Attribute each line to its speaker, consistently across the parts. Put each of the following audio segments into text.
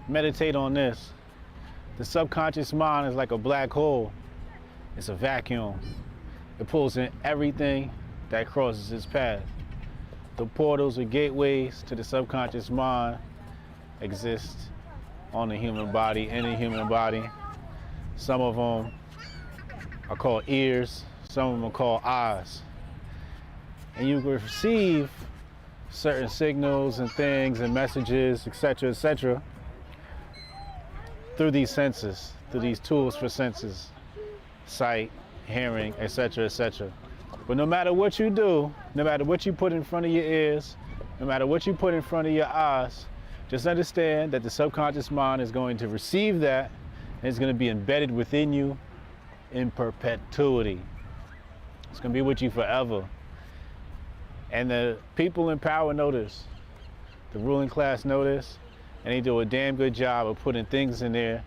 Speaker 1: meditate on this. The subconscious mind is like a black hole. It's a vacuum. It pulls in everything that crosses its path. The portals or gateways to the subconscious mind exist on the human body, in the human body. Some of them are called ears, some of them are called eyes. And you receive certain signals and things and messages, etc., through these senses, through these tools for senses, sight, hearing, etc. But no matter what you do, no matter what you put in front of your ears, no matter what you put in front of your eyes, just understand that the subconscious mind is going to receive that and it's going to be embedded within you in perpetuity. It's going to be with you forever. And the people in power know this. The ruling class know this, and they do a damn good job of putting things in there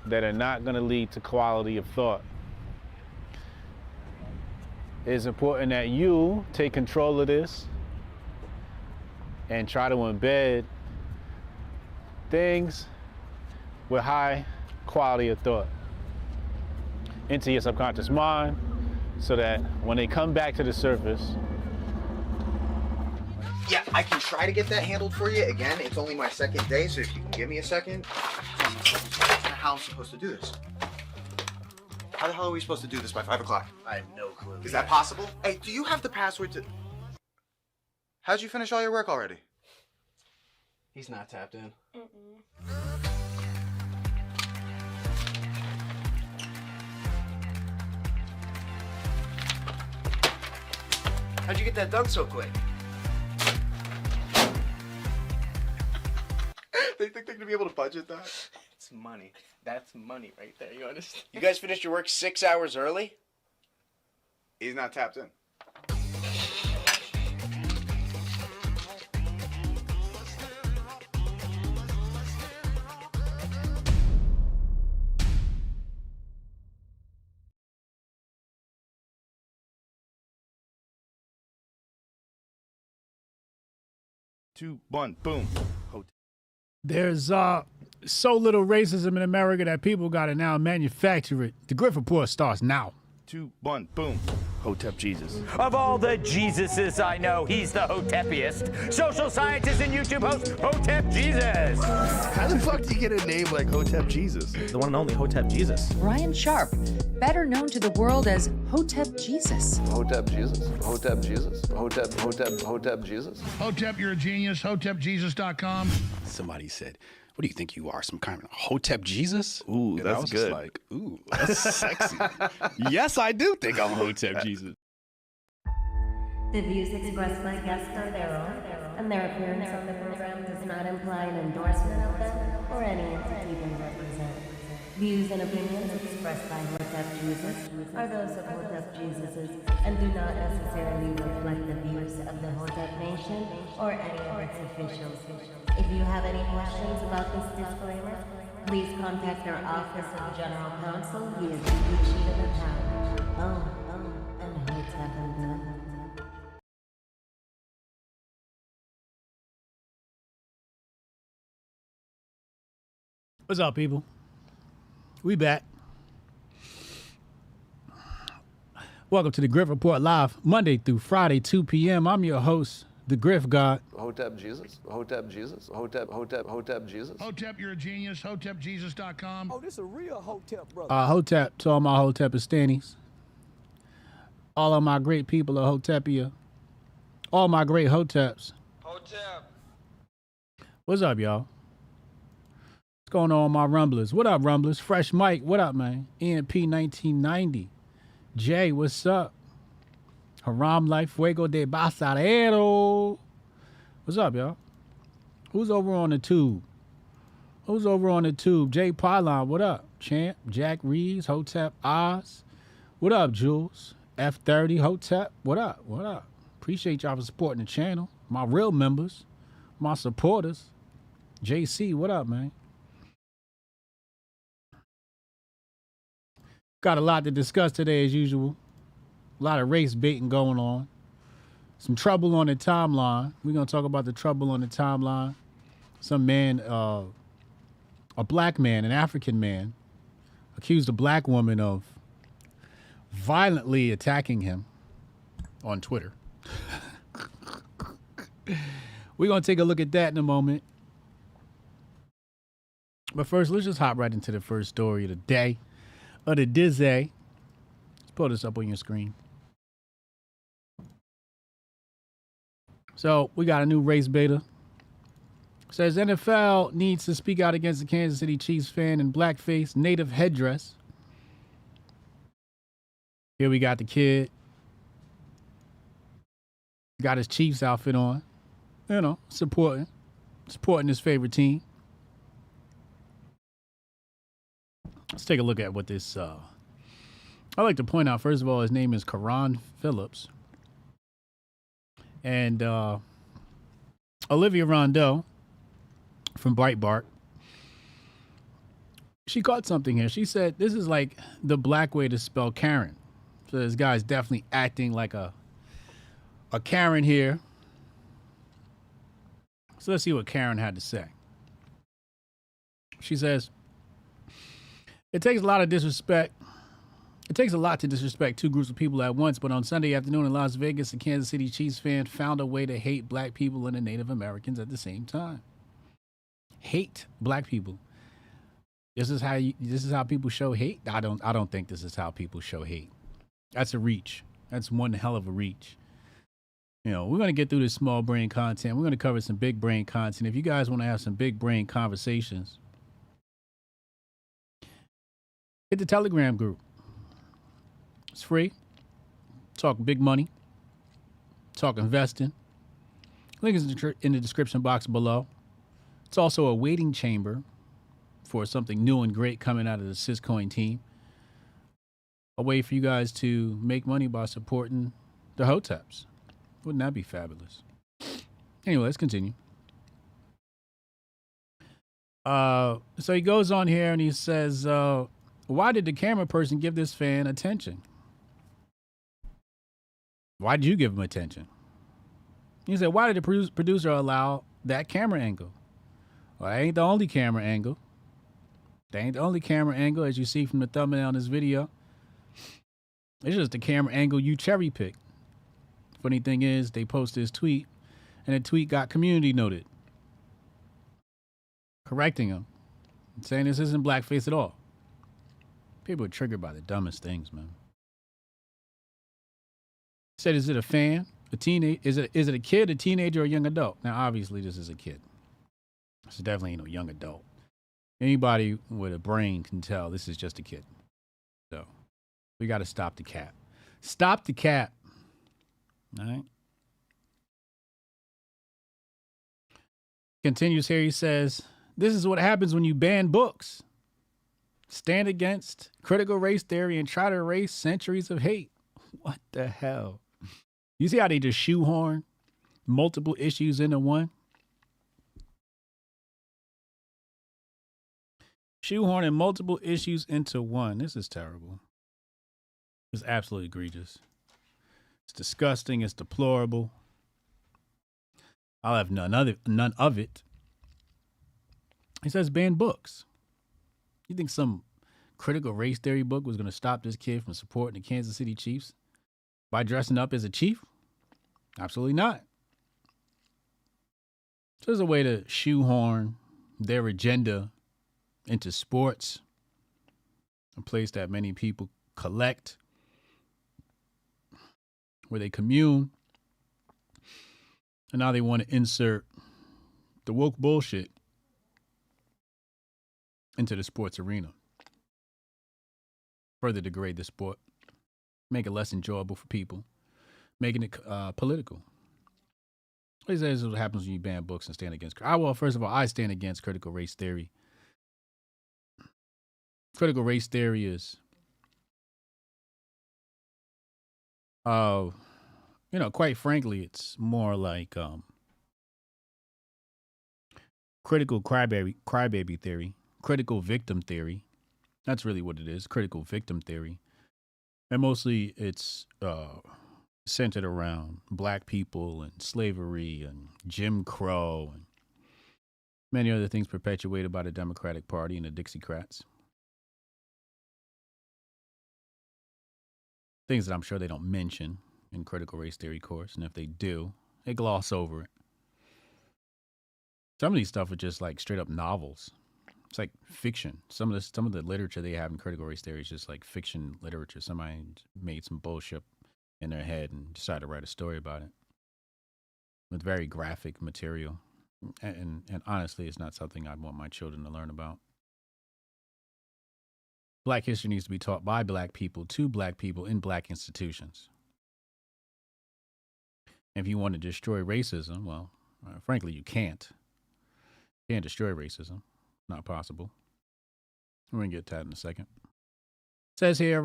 Speaker 1: that are not going to lead to quality of thought. It is important that you take control of this and try to embed things with high quality of thought into your subconscious mind so that when they come back to the surface.
Speaker 2: Yeah, I can try to get that handled for you. Again, it's only my second day, so if you can give me a second. How I'm supposed to do this? How the hell are we supposed to do this by 5 o'clock?
Speaker 3: I have no clue.
Speaker 2: Is that possible? Hey, do you have the password to... How'd you finish all your work already?
Speaker 3: He's not tapped in. How'd you get that done so quick?
Speaker 2: They think they're gonna be able to budget that?
Speaker 3: It's money. That's money right there, you understand? You guys finished your work 6 hours early?
Speaker 2: He's not tapped in.
Speaker 4: Two, one, boom.
Speaker 5: There's so little racism in America that people got to now manufacture it. The Grift Report starts now.
Speaker 4: 2, 1, boom. Hotep Jesus.
Speaker 6: Of all the Jesuses I know, he's the Hotepiest. Social scientist and YouTube host, Hotep Jesus.
Speaker 4: How the fuck do you get a name like Hotep Jesus?
Speaker 7: The one and only Hotep Jesus.
Speaker 8: Ryan Sharp, better known to the world as Hotep Jesus.
Speaker 9: Hotep Jesus. Hotep Jesus. Hotep Jesus.
Speaker 10: Hotep, you're a genius. HotepJesus.com.
Speaker 11: Somebody said, what do you think you are, some kind of Hotep Jesus?
Speaker 4: Ooh,
Speaker 11: and
Speaker 4: that's
Speaker 11: I was
Speaker 4: good.
Speaker 11: Just like, ooh, that's sexy. Yes, I do think I'm Hotep Jesus.
Speaker 12: The views expressed by guests are their own, and their appearance on the program does not imply an endorsement of them or any entity they represent. Views and opinions expressed by Hotep Jesus are those of Hotep Jesuses and do not necessarily reflect the views of the Hotep Nation or any of its officials. If you have any questions about this disclaimer, please contact our Office of General Counsel via the sheet of the town. And Hotep and done.
Speaker 5: What's up, people? We back. Welcome to the Grift Report live Monday through Friday, 2 p.m. I'm your host, the Grift God.
Speaker 9: Hotep Jesus. Hotep Jesus. Hotep Jesus.
Speaker 10: Hotep, you're a genius. HotepJesus.com.
Speaker 13: Oh, this a real Hotep, brother.
Speaker 5: Hotep to all my Hotepistanis. All of my great people of Hotepia. All my great Hoteps.
Speaker 13: Hotep.
Speaker 5: What's up, y'all? What's going on, my Rumblers? What up, Rumblers? Fresh Mike, what up, man? EMP 1990. Jay, what's up? Haram Life Fuego de Basadero. What's up, y'all? Who's over on the tube? Who's over on the tube? Jay Pylon, what up? Champ, Jack Reeves, Hotep Oz. What up, Jules? F30, Hotep, what up? What up? Appreciate y'all for supporting the channel. My real members, my supporters. JC, what up, man? Got a lot to discuss today as usual. A lot of race baiting going on. Some trouble on the timeline. We're going to talk about the trouble on the timeline. Some man a black man, an African man, accused a black woman of violently attacking him on Twitter. We're going to take a look at that in a moment. But first, let's just hop right into the first story of the day, of the dizzy. Let's pull this up on your screen. So we got a new race beta. Says NFL needs to speak out against the Kansas City Chiefs fan in blackface native headdress. Here we got the kid. Got his Chiefs outfit on. You know, supporting his favorite team. Let's take a look at what this... I'd like to point out, first of all, his name is Carron Phillips. And Olivia Rondeau from Breitbart, she caught something here. She said this is like the black way to spell Karen. So this guy's definitely acting like a Karen here. So let's see what Karen had to say. She says, it takes a lot of disrespect. It takes a lot to disrespect two groups of people at once, but on Sunday afternoon in Las Vegas, a Kansas City Chiefs fan found a way to hate black people and the Native Americans at the same time. Hate black people. This is how people show hate? I don't think this is how people show hate. That's a reach. That's one hell of a reach. You know, we're going to get through this small brain content. We're going to cover some big brain content. If you guys want to have some big brain conversations, hit the Telegram group. It's free. Talk big money. Talk investing. Link is in the description box below. It's also a waiting chamber for something new and great coming out of the Syscoin team. A way for you guys to make money by supporting the Hoteps. Wouldn't that be fabulous? Anyway, let's continue. So he goes on here and he says, why did the camera person give this fan attention? Why did you give him attention? He said, why did the producer allow that camera angle? Well, that ain't the only camera angle. That ain't the only camera angle, as you see from the thumbnail on this video. It's just the camera angle you cherry pick. Funny thing is, they posted this tweet, and the tweet got community noted, correcting him, saying this isn't blackface at all. People are triggered by the dumbest things, man. Said, is it a fan? A teenage? Is it a kid, a teenager, or a young adult? Now, obviously, this is a kid. This is definitely no young adult. Anybody with a brain can tell this is just a kid. So, we got to stop the cap. Stop the cap. All right. Continues here. He says, this is what happens when you ban books. Stand against critical race theory and try to erase centuries of hate. What the hell? You see how they just shoehorn multiple issues into one? Shoehorning multiple issues into one. This is terrible. It's absolutely egregious. It's disgusting. It's deplorable. I'll have none of it. He says ban books. You think some critical race theory book was going to stop this kid from supporting the Kansas City Chiefs by dressing up as a chief? Absolutely not. So there's a way to shoehorn their agenda into sports, a place that many people collect, where they commune, and now they want to insert the woke bullshit into the sports arena. Further degrade the sport, make it less enjoyable for people, making it political. He says this is what happens when you ban books and stand against. Well, first of all, I stand against critical race theory. Critical race theory is, quite frankly, it's more like critical crybaby theory, critical victim theory. That's really what it is, critical victim theory. And mostly it's centered around black people and slavery and Jim Crow and Many other things perpetuated by the Democratic Party and the Dixiecrats. Things that I'm sure they don't mention in critical race theory course, and if they do, they gloss over it. Some of these stuff are just like straight up novels. It's like fiction. Some of the literature they have in critical race theory is just like fiction literature. Somebody made some bullshit in their head and decided to write a story about it with very graphic material. And honestly, it's not something I'd want my children to learn about. Black history needs to be taught by black people to black people in black institutions. If you want to destroy racism, well, frankly, you can't. You can't destroy racism. Not possible. We're going to get to that in a second. It says here,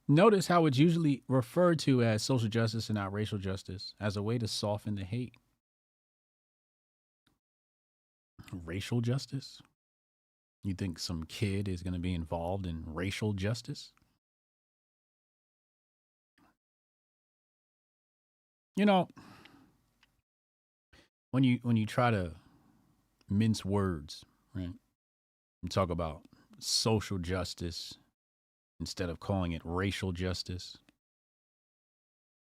Speaker 5: notice how it's usually referred to as social justice and not racial justice as a way to soften the hate. Racial justice? You think some kid is going to be involved in racial justice? You know, when you try to mince words, right? And talk about social justice instead of calling it racial justice.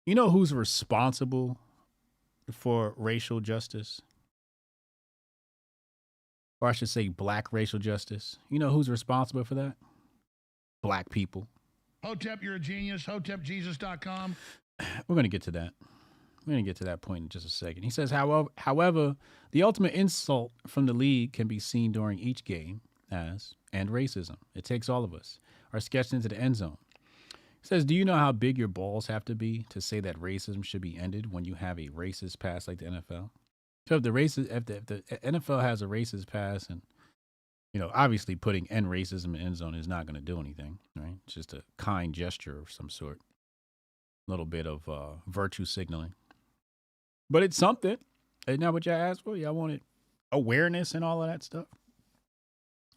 Speaker 5: You know who's responsible for racial justice? Or I should say black racial justice. You know who's responsible for that? Black people.
Speaker 10: Hotep, you're a genius. HotepJesus.com.
Speaker 5: We're going to get to that. We're going to get to that point in just a second. He says, however, the ultimate insult from the league can be seen during each game as end racism. It takes all of us. Are sketched into the end zone. He says, do you know how big your balls have to be to say that racism should be ended when you have a racist pass like the NFL? So if the NFL has a racist pass, and you know, obviously putting end racism in end zone is not going to do anything, right? It's just a kind gesture of some sort, a little bit of virtue signaling, but it's something. Isn't that what y'all asked for? Y'all wanted awareness and all of that stuff.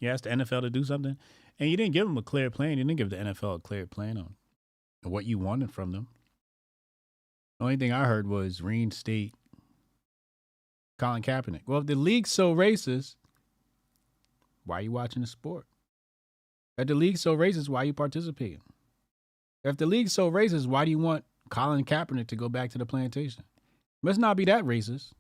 Speaker 5: You asked the NFL to do something, and you didn't give them a clear plan. You didn't give the NFL a clear plan on what you wanted from them. The only thing I heard was reinstate Colin Kaepernick. Well, if the league's so racist, why are you watching the sport? If the league's so racist, why are you participating? If the league's so racist, why do you want Colin Kaepernick to go back to the plantation? Let's not be that racist.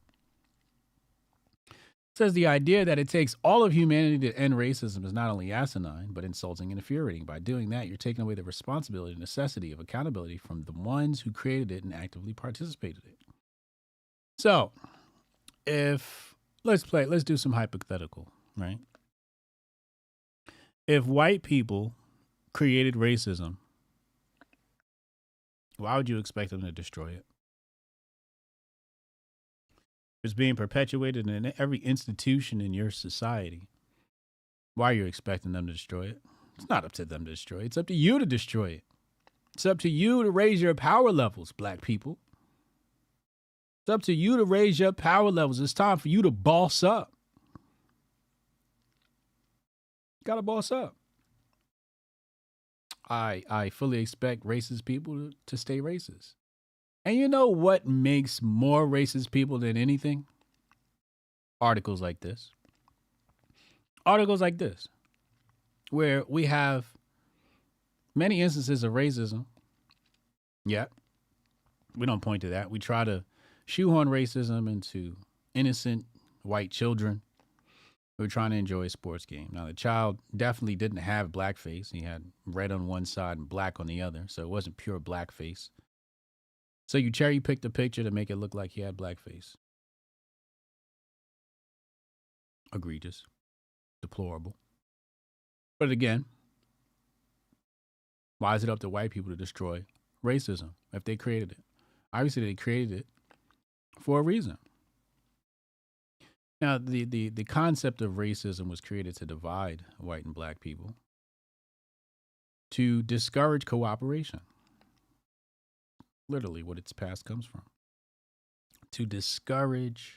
Speaker 5: It says the idea that it takes all of humanity to end racism is not only asinine, but insulting and infuriating. By doing that, you're taking away the responsibility and necessity of accountability from the ones who created it and actively participated in it. So, let's do some hypothetical, right? If white people created racism, why would you expect them to destroy it? It's being perpetuated in every institution in your society. Why are you expecting them to destroy it? It's not up to them to destroy it. It's up to you to destroy it. It's up to you to raise your power levels, black people. It's up to you to raise your power levels. It's time for you to boss up. You gotta boss up. I fully expect racist people to stay racist. And you know what makes more racist people than anything? Articles like this. Articles like this, where we have many instances of racism. Yeah, we don't point to that. We try to shoehorn racism into innocent white children who are trying to enjoy a sports game. Now, the child definitely didn't have blackface. He had red on one side and black on the other, so it wasn't pure blackface. So you cherry-picked a picture to make it look like he had blackface. Egregious. Deplorable. But again, why is it up to white people to destroy racism if they created it? Obviously, they created it for a reason. Now, the concept of racism was created to divide white and black people, to discourage cooperation. Literally what its past comes from. To discourage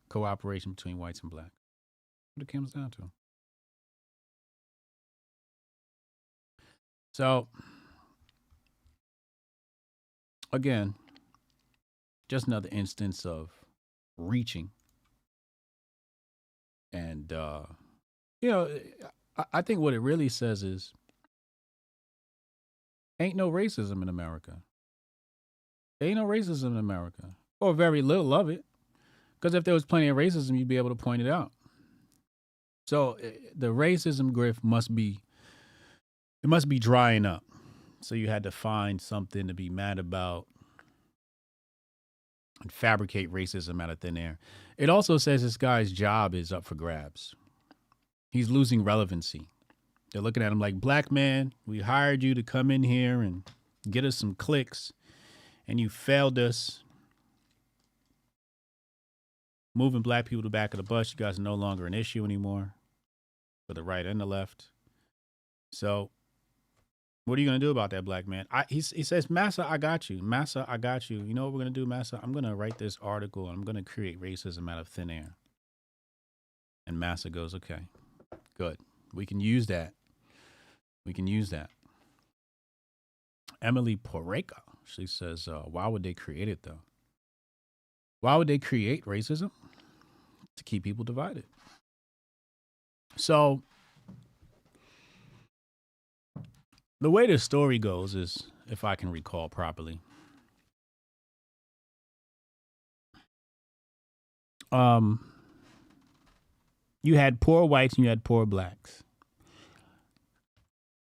Speaker 5: cooperation between whites and blacks. What it comes down to. So, again, just another instance of reaching. And, I think what it really says is ain't no racism in America. There ain't no racism in America, or very little of it. Because if there was plenty of racism, you'd be able to point it out. So the racism grift must be drying up. So you had to find something to be mad about and fabricate racism out of thin air. It also says this guy's job is up for grabs. He's losing relevancy. They're looking at him like, black man, we hired you to come in here and get us some clicks, and you failed us. Moving black people to the back of the bus, you guys are no longer an issue anymore for the right and the left. So what are you going to do about that, black man? He says, Massa, I got you. Massa, I got you. You know what we're going to do, Massa? I'm going to write this article, and I'm going to create racism out of thin air. And Massa goes, okay, good. We can use that. We can use that. Emily Porreca, she says, why would they create it, though? Why would they create racism? To keep people divided. So the way the story goes is, if I can recall properly, you had poor whites and you had poor blacks.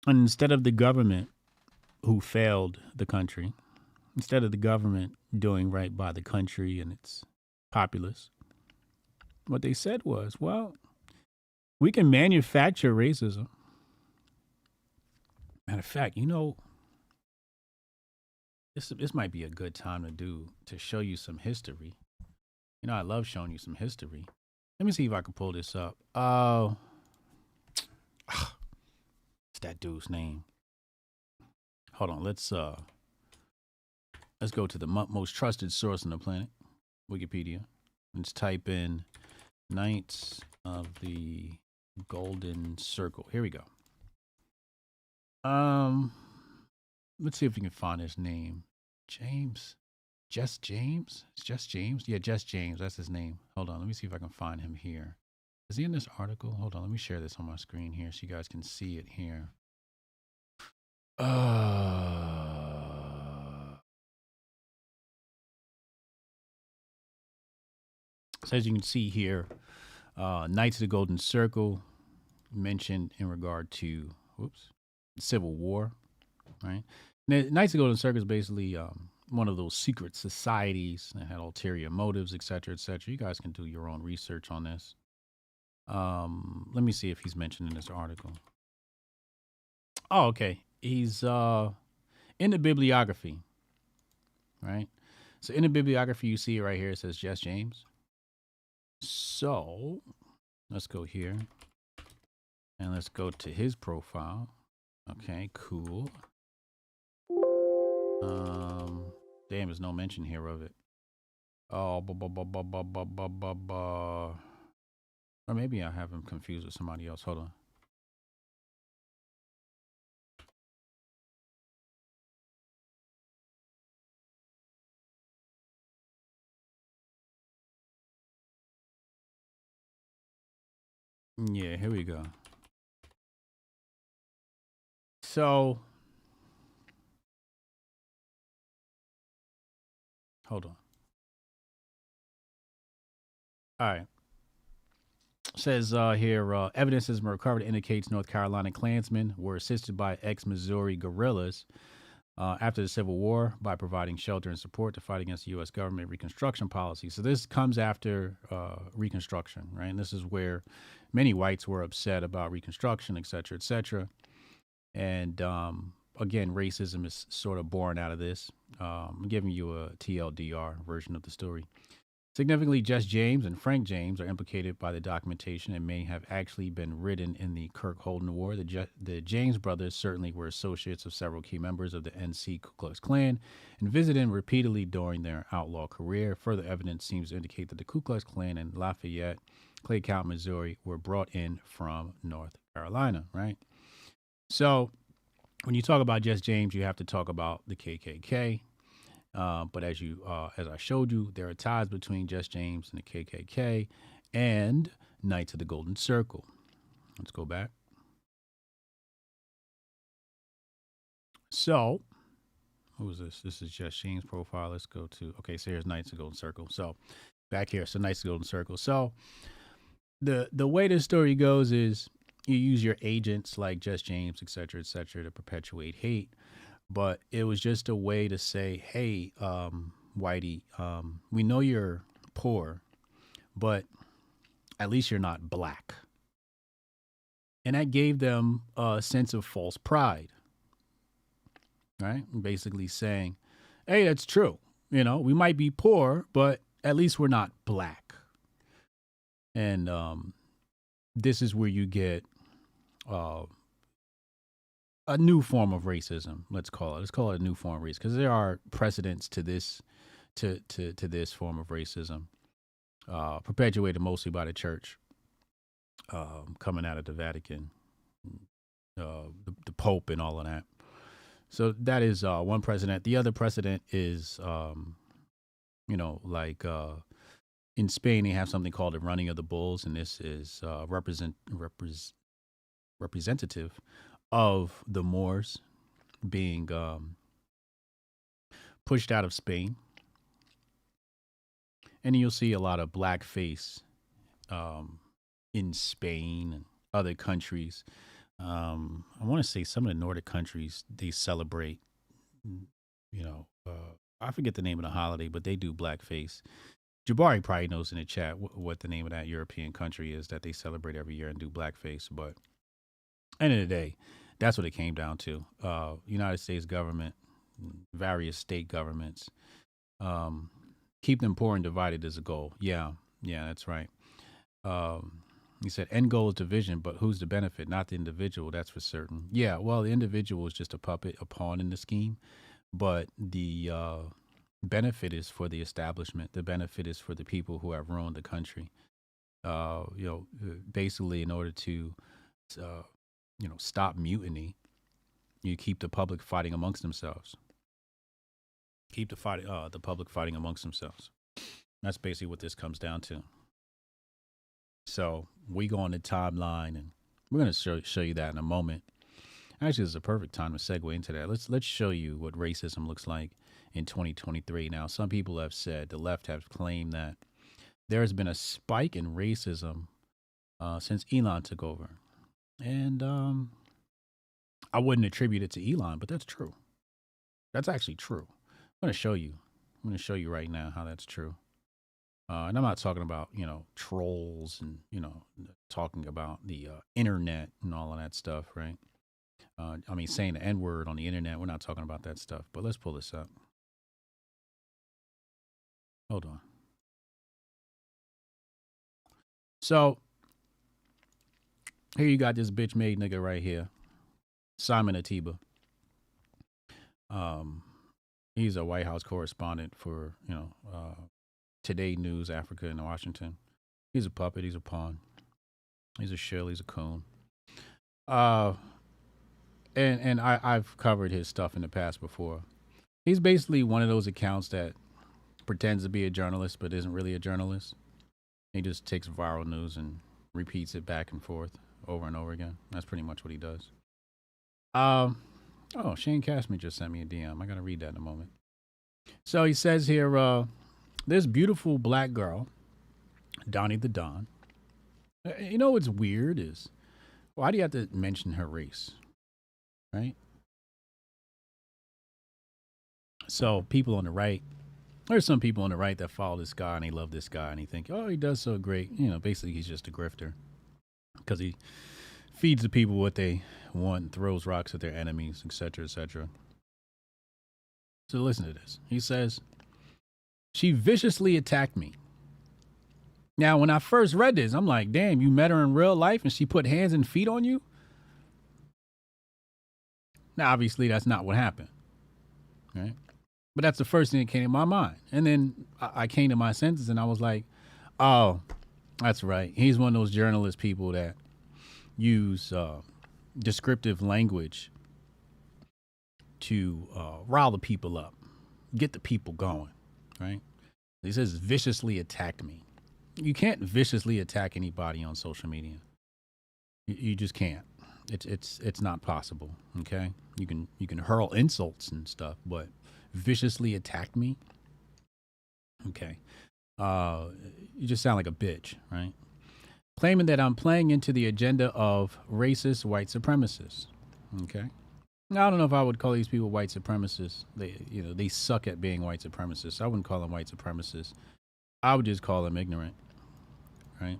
Speaker 5: And instead of the government who failed the country, instead of the government doing right by the country and its populace, what they said was, well, we can manufacture racism. Matter of fact, this might be a good time to show you some history. I love showing you some history. Let me see if I can pull this up. It's that dude's name. Hold on, let's go to the most trusted source on the planet, Wikipedia. Let's type in Knights of the Golden Circle. Here we go. Let's see if we can find his name. James. Just James? It's Just James? Yeah, Just James. That's his name. Hold on. Let me see if I can find him here. Is he in this article? Hold on. Let me share this on my screen here so you guys can see it here. So as you can see here, Knights of the Golden Circle mentioned in regard to, Civil War, right? Now, Knights of the Golden Circle is basically one of those secret societies that had ulterior motives, et cetera, et cetera. You guys can do your own research on this. Let me see if he's mentioned in this article. Oh, okay. He's in the bibliography, right? So in the bibliography, you see it right here. It says Just James. So let's go here and let's go to his profile. Okay, cool. Damn, there's no mention here of it. Oh, or maybe I have him confused with somebody else. Hold on. Yeah, here we go. So, hold on. All right. Says here, evidence has been recovered indicates North Carolina Klansmen were assisted by ex-Missouri guerrillas after the Civil War by providing shelter and support to fight against the U.S. government Reconstruction policy. So this comes after Reconstruction, right? And this is where many whites were upset about Reconstruction, et cetera, et cetera. And again, racism is sort of born out of this. I'm giving you a TLDR version of the story. Significantly, Just James and Frank James are implicated by the documentation and may have actually been written in the Kirk-Holden War. The James brothers certainly were associates of several key members of the NC Ku Klux Klan and visited them repeatedly during their outlaw career. Further evidence seems to indicate that the Ku Klux Klan in Lafayette, Clay County, Missouri, were brought in from North Carolina, right? So when you talk about Just James, you have to talk about the KKK. But as I showed you, there are ties between Just James and the KKK and Knights of the Golden Circle. Let's go back. So, who is this? This is Just James' profile. Let's go to, okay, so here's Knights of the Golden Circle. So, back here, so Knights of the Golden Circle. So, the way this story goes is you use your agents like Just James, et cetera, to perpetuate hate. But it was just a way to say, hey, Whitey, we know you're poor, but at least you're not black. And that gave them a sense of false pride, right? Basically saying, hey, that's true. You know, we might be poor, but at least we're not black. And this is where you get a new form of racism. Let's call it a new form of racism, because there are precedents to this, to this form of racism, perpetuated mostly by the church, coming out of the Vatican, the Pope, and all of that. So that is one precedent. The other precedent is, in Spain, they have something called the running of the bulls, and this is representative of the Moors being pushed out of Spain. And you'll see a lot of blackface in Spain and other countries. I want to say some of the Nordic countries, they celebrate, I forget the name of the holiday, but they do blackface. Jabari probably knows in the chat what the name of that European country is that they celebrate every year and do blackface. But end of the day, that's what it came down to. United States government, various state governments, keep them poor and divided is a goal. Yeah, that's right. He said, end goal is division, but who's the benefit? Not the individual, that's for certain. Yeah, well, the individual is just a puppet, a pawn in the scheme, but the benefit is for the establishment. The benefit is for the people who have ruined the country. Basically, in order to, stop mutiny, you keep the public fighting amongst themselves. Keep the public fighting amongst themselves. That's basically what this comes down to. So we go on the timeline, and we're going to show you that in a moment. Actually, this is a perfect time to segue into that. Let's show you what racism looks like in 2023. Now, some people have said, the left have claimed that there has been a spike in racism since Elon took over. And I wouldn't attribute it to Elon, but that's true. That's actually true. I'm going to show you. I'm going to show you right now how that's true. And I'm not talking about, trolls and, talking about the internet and all of that stuff, right? Saying the N-word on the internet. We're not talking about that stuff. But let's pull this up. Hold on. So here you got this bitch made nigga right here, Simon Atiba. He's a White House correspondent for, Today News, Africa, and Washington. He's a puppet. He's a pawn. He's a shill. He's a coon. And I've covered his stuff in the past before. He's basically one of those accounts that pretends to be a journalist but isn't really a journalist. He just takes viral news and repeats it back and forth over and over again. That's pretty much what he does. Shane Cashman just sent me a DM. I got to read that in a moment. So he says here, this beautiful black girl, Donnie the Don. You know what's weird is, why do you have to mention her race? Right? So people on the right, there's some people on the right that follow this guy and they love this guy and they think, oh, he does so great. Basically he's just a grifter because he feeds the people what they want and throws rocks at their enemies, etc., etc. So listen to this. He says, she viciously attacked me. Now, when I first read this, I'm like, damn, you met her in real life and she put hands and feet on you? Now, obviously, that's not what happened. Right? But that's the first thing that came to my mind. And then I came to my senses and I was like, oh, that's right. He's one of those journalist people that use descriptive language to rile the people up. get the people going, right? He says viciously attacked me. You can't viciously attack anybody on social media. You just can't. It's not possible. Okay, you can hurl insults and stuff, but viciously attack me. Okay, you just sound like a bitch, right? Claiming that I'm playing into the agenda of racist white supremacists. Okay, now, I don't know if I would call these people white supremacists. They suck at being white supremacists. I wouldn't call them white supremacists. I would just call them ignorant, right?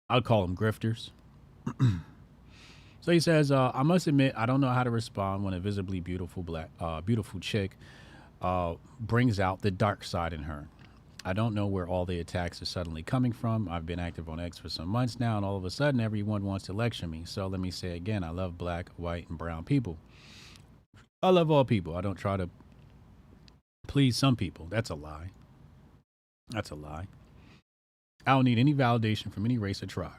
Speaker 5: I'd call them grifters. So he says, I must admit, I don't know how to respond when a visibly beautiful beautiful chick brings out the dark side in her. I don't know where all the attacks are suddenly coming from. I've been active on X for some months now, and all of a sudden everyone wants to lecture me. So let me say again, I love black, white, and brown people. I love all people. I don't try to please some people. That's a lie. That's a lie. I don't need any validation from any race or tribe.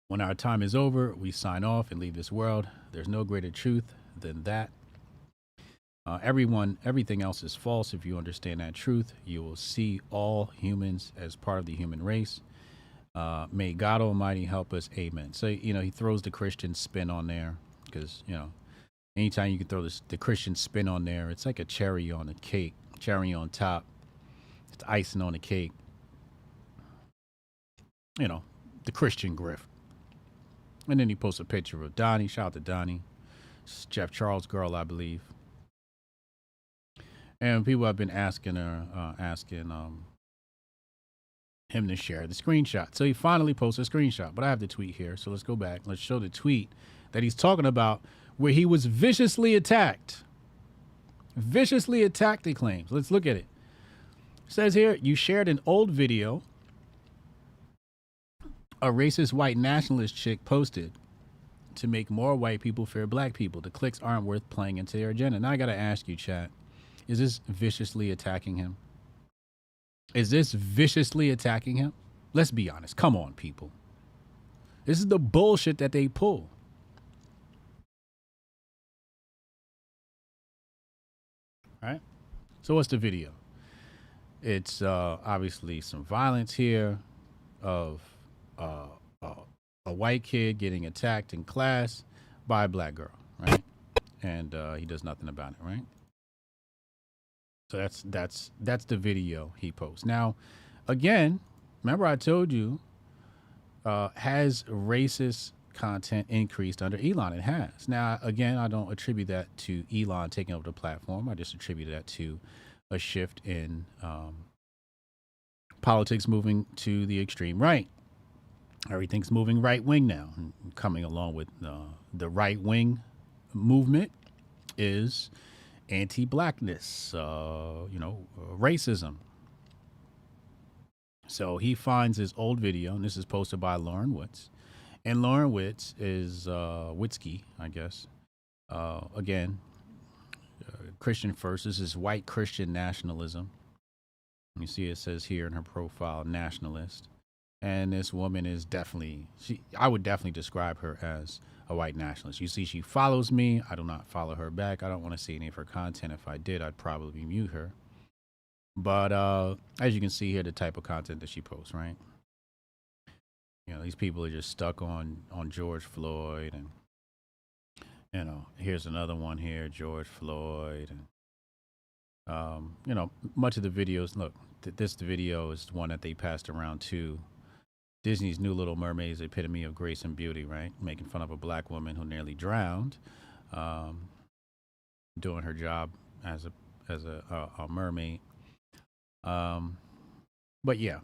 Speaker 5: When our time is over, we sign off and leave this world. There's no greater truth than that. Everything else is false. If you understand that truth, you will see all humans as part of the human race. May God Almighty help us. Amen. So, he throws the Christian spin on there because, anytime you can throw the Christian spin on there, it's like a cherry on a cake, cherry on top. It's icing on the cake. The Christian grift. And then he posts a picture of Donnie. Shout out to Donnie. It's Jeff Charles' girl, I believe. And people have been asking him to share the screenshot. So he finally posted a screenshot. But I have the tweet here. So let's go back. Let's show the tweet that he's talking about where he was viciously attacked. Viciously attacked, he claims. Let's look at it. It says here, you shared an old video a racist white nationalist chick posted to make more white people fear black people. The clicks aren't worth playing into their agenda. Now I got to ask you, chat, is this viciously attacking him? Is this viciously attacking him? Let's be honest. Come on, people. This is the bullshit that they pull. All right. So what's the video? It's obviously some violence here of a white kid getting attacked in class by a black girl, right? And he does nothing about it, right? So that's the video he posts. Now, again, remember I told you, has racist content increased under Elon? It has. Now, again, I don't attribute that to Elon taking over the platform. I just attribute that to a shift in politics moving to the extreme right. Everything's moving right wing now. And coming along with the right wing is anti-blackness, racism. So he finds his old video, and this is posted by Lauren Witz. And Lauren Witz is Witzke, I guess. Again, Christian first. This is white Christian nationalism. You see it says here in her profile, nationalist. And this woman is definitely, I would definitely describe her as a white nationalist. You see, she follows me. I do not follow her back. I don't want to see any of her content. If I did, I'd probably mute her. But as you can see here, the type of content that she posts, right? These people are just stuck on George Floyd. And, here's another one here, George Floyd. And, much of the videos, look, this video is one that they passed around to Disney's New Little Mermaid's epitome of grace and beauty, right? Making fun of a black woman who nearly drowned, doing her job as a mermaid. But yeah,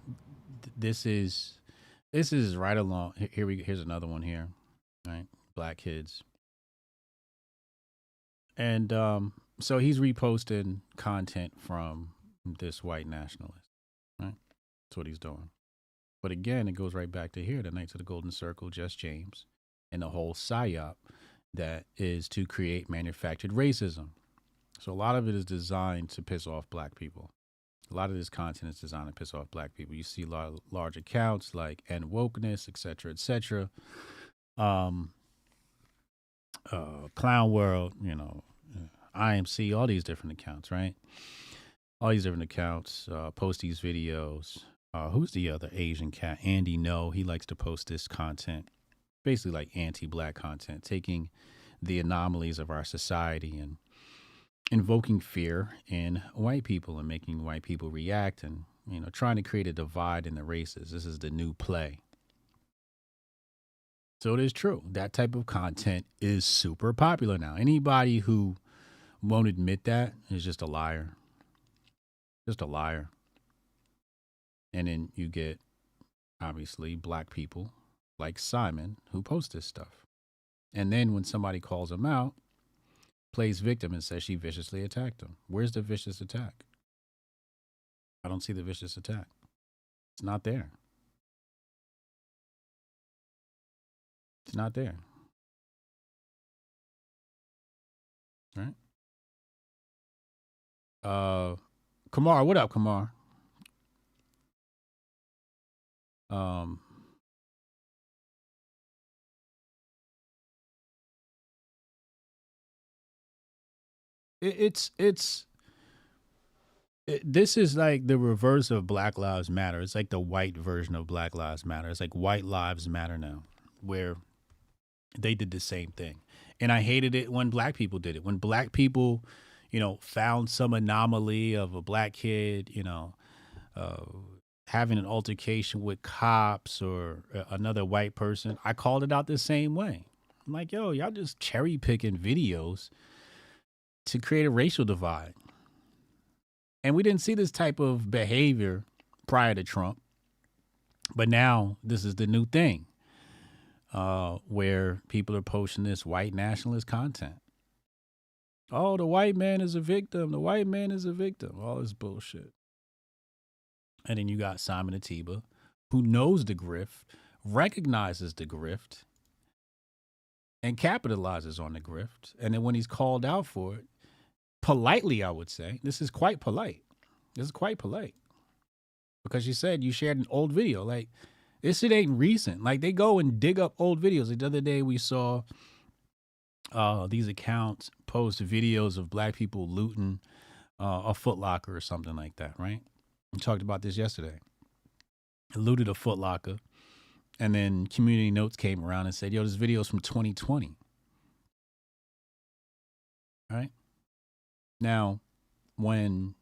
Speaker 5: this is right along. Here's another one here, right? Black kids. And so he's reposting content from this white nationalist, right? That's what he's doing. But again, it goes right back to here, the Knights of the Golden Circle, Just James, and the whole psyop that is to create manufactured racism. So a lot of it is designed to piss off black people. A lot of this content is designed to piss off black people. You see a lot of large accounts like End Wokeness, et cetera, Clown World, IMC, all these different accounts, right? All these different accounts post these videos. Who's the other Asian cat? Andy No. He likes to post this content, basically like anti-black content, taking the anomalies of our society and invoking fear in white people and making white people react and, you know, trying to create a divide in the races. This is the new play. So it is true. That type of content is super popular now. Anybody who won't admit that is just a liar. Just a liar. And then you get, obviously, black people like Simon who post this stuff. And then when somebody calls him out, plays victim and says she viciously attacked him. Where's the vicious attack? I don't see the vicious attack. It's not there. It's not there. Right? Kamar, what up, Kamar? This is like the reverse of Black Lives Matter. It's like the white version of Black Lives Matter. It's like White Lives Matter now, where they did the same thing. And I hated it when black people did it. When black people, you know, found some anomaly of a black kid, you know, having an altercation with cops or another white person, I called it out the same way. I'm like, yo, y'all just cherry picking videos to create a racial divide. And we didn't see this type of behavior prior to Trump. But now this is the new thing, where people are posting this white nationalist content. Oh, the white man is a victim. The white man is a victim. All this bullshit. And then you got Simon Atiba, who knows the grift, recognizes the grift, and capitalizes on the grift. And then when he's called out for it, politely, I would say, this is quite polite. This is quite polite. Because you said you shared an old video. Like, this shit ain't recent. Like, they go and dig up old videos. Like, the other day we saw these accounts post videos of black people looting a Foot Locker or something like that, right? We talked about this yesterday. Looted a Foot Locker. And then Community Notes came around and said, yo, this video is from 2020. All right? Now, when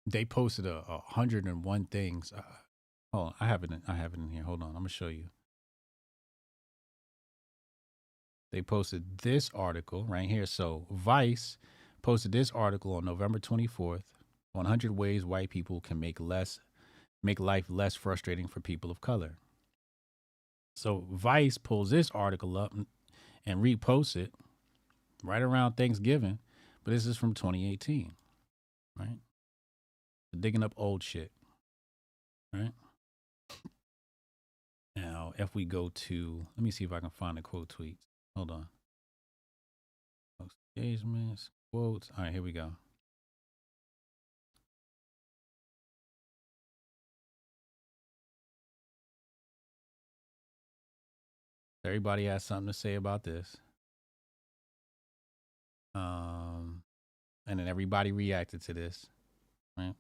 Speaker 5: they posted 101 things, hold on, I have it in here. Hold on, I'm gonna show you. They posted this article right here. So Vice posted this article on November 24th, 100 ways white people can make life less frustrating for people of color. So Vice pulls this article up and reposts it right around Thanksgiving, but this is from 2018, right? Digging up old shit, right? Now, if we go to, let me see if I can find the quote tweets. Hold on. Engagements, quotes. All right, here we go. Everybody has something to say about this. And then everybody reacted to this, right?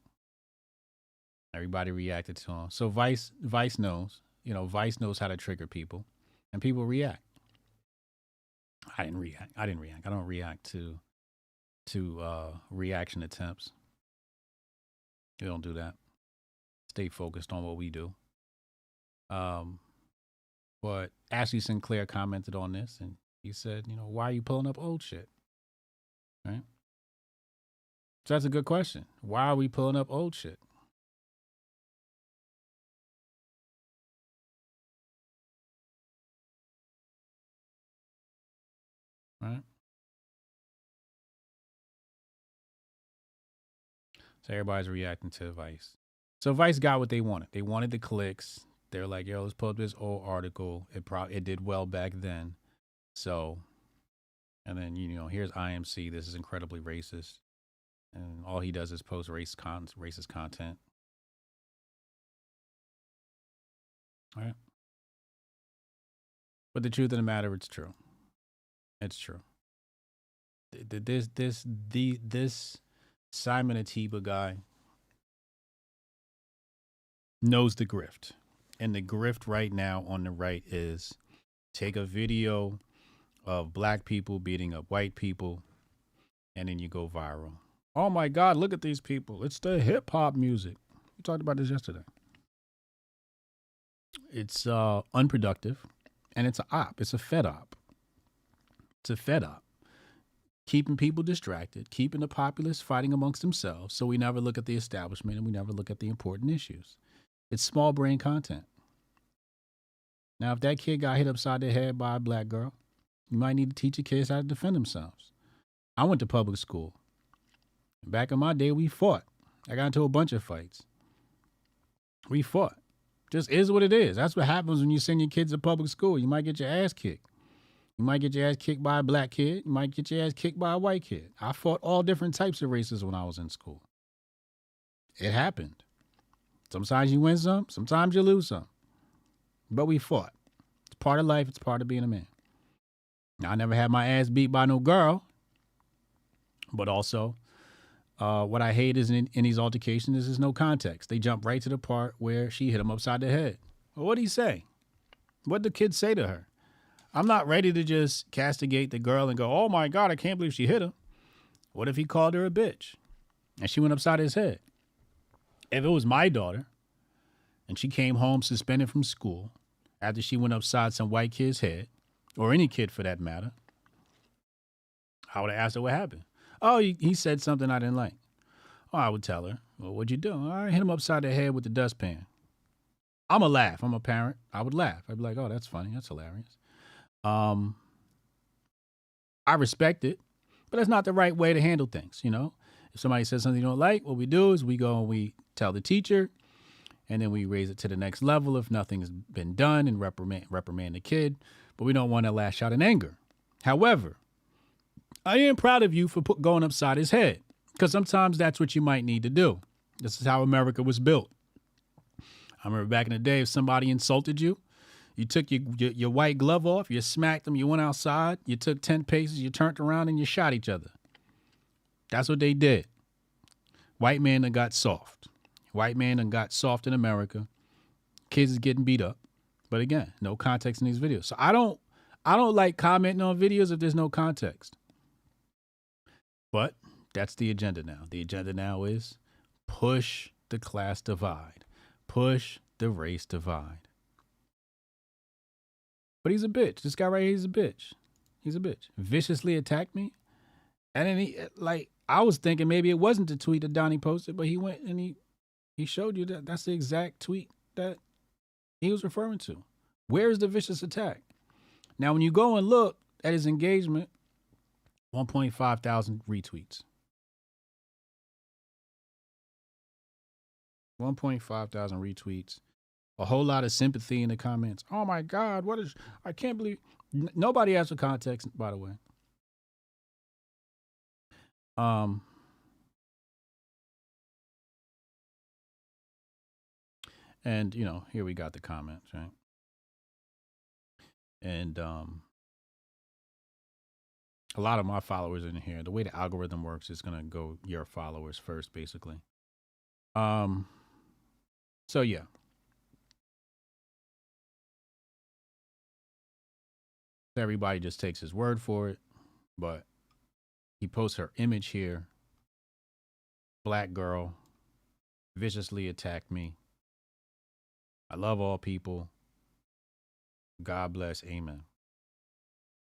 Speaker 5: Everybody reacted to him. So Vice knows, Vice knows how to trigger people, and people react. I didn't react. I don't react to reaction attempts. We don't do that. Stay focused on what we do. But Ashley Sinclair commented on this, and he said, why are you pulling up old shit? Right? So that's a good question. Why are we pulling up old shit? Right? So everybody's reacting to Vice. So Vice got what they wanted. They wanted the clicks. They're like, yo, let's pull up this old article. It did well back then. So, and then, here's IMC. This is incredibly racist. And all he does is post racist content. All right. But the truth of the matter, it's true. It's true. This Simon Atiba guy knows the grift. And the grift right now on the right is take a video of black people beating up white people, and then you go viral. Oh my God, look at these people. It's the hip hop music. We talked about this yesterday. It's unproductive, and it's an op. It's a fed op. It's a fed op. Keeping people distracted, keeping the populace fighting amongst themselves, so we never look at the establishment and we never look at the important issues. It's small brain content. Now, if that kid got hit upside the head by a black girl, you might need to teach your kids how to defend themselves. I went to public school. Back in my day, we fought. I got into a bunch of fights. We fought. Just is what it is. That's what happens when you send your kids to public school. You might get your ass kicked. You might get your ass kicked by a black kid. You might get your ass kicked by a white kid. I fought all different types of races when I was in school. It happened. Sometimes you win some, sometimes you lose some. But we fought. It's part of life. It's part of being a man. Now, I never had my ass beat by no girl. But also, what I hate is in these altercations is there's no context. They jump right to the part where she hit him upside the head. Well, what'd he say? What'd the kid say to her? I'm not ready to just castigate the girl and go, oh my God, I can't believe she hit him. What if he called her a bitch and she went upside his head? If it was my daughter and she came home suspended from school after she went upside some white kid's head, or any kid for that matter, I would have asked her what happened. Oh, he said something I didn't like. Oh, I would tell her, well, what'd you do? I hit him upside the head with the dustpan. I'm going to laugh. I'm a parent. I would laugh. I'd be like, oh, that's funny. That's hilarious. I respect it, but that's not the right way to handle things, you know? If somebody says something you don't like, what we do is we go and we tell the teacher, and then we raise it to the next level if nothing's been done and reprimand the kid, but we don't want to lash out in anger. However, I am proud of you for going upside his head, because sometimes that's what you might need to do. This is how America was built. I remember back in the day, if somebody insulted you, you took your white glove off, you smacked them, you went outside, you took 10 paces, you turned around, and you shot each other. That's what they did. White man done got soft. White man done got soft in America. Kids is getting beat up. But again, no context in these videos. So I don't like commenting on videos if there's no context. But that's the agenda now. The agenda now is push the class divide. Push the race divide. But he's a bitch. This guy right here, he's a bitch. He's a bitch. Viciously attacked me. And then I was thinking maybe it wasn't the tweet that Donnie posted, but he went and he showed you that that's the exact tweet that he was referring to. Where's the vicious attack? Now, when you go and look at his engagement, 1.5 thousand retweets. 1.5 thousand retweets. A whole lot of sympathy in the comments. Oh my God, I can't believe. Nobody asked for context, by the way. And, you know, here we got the comments, right? And a lot of my followers in here, the way the algorithm works is going to go your followers first, basically. So, yeah. Everybody just takes his word for it, but he posts her image here. Black girl viciously attacked me. I love all people. God bless. Amen.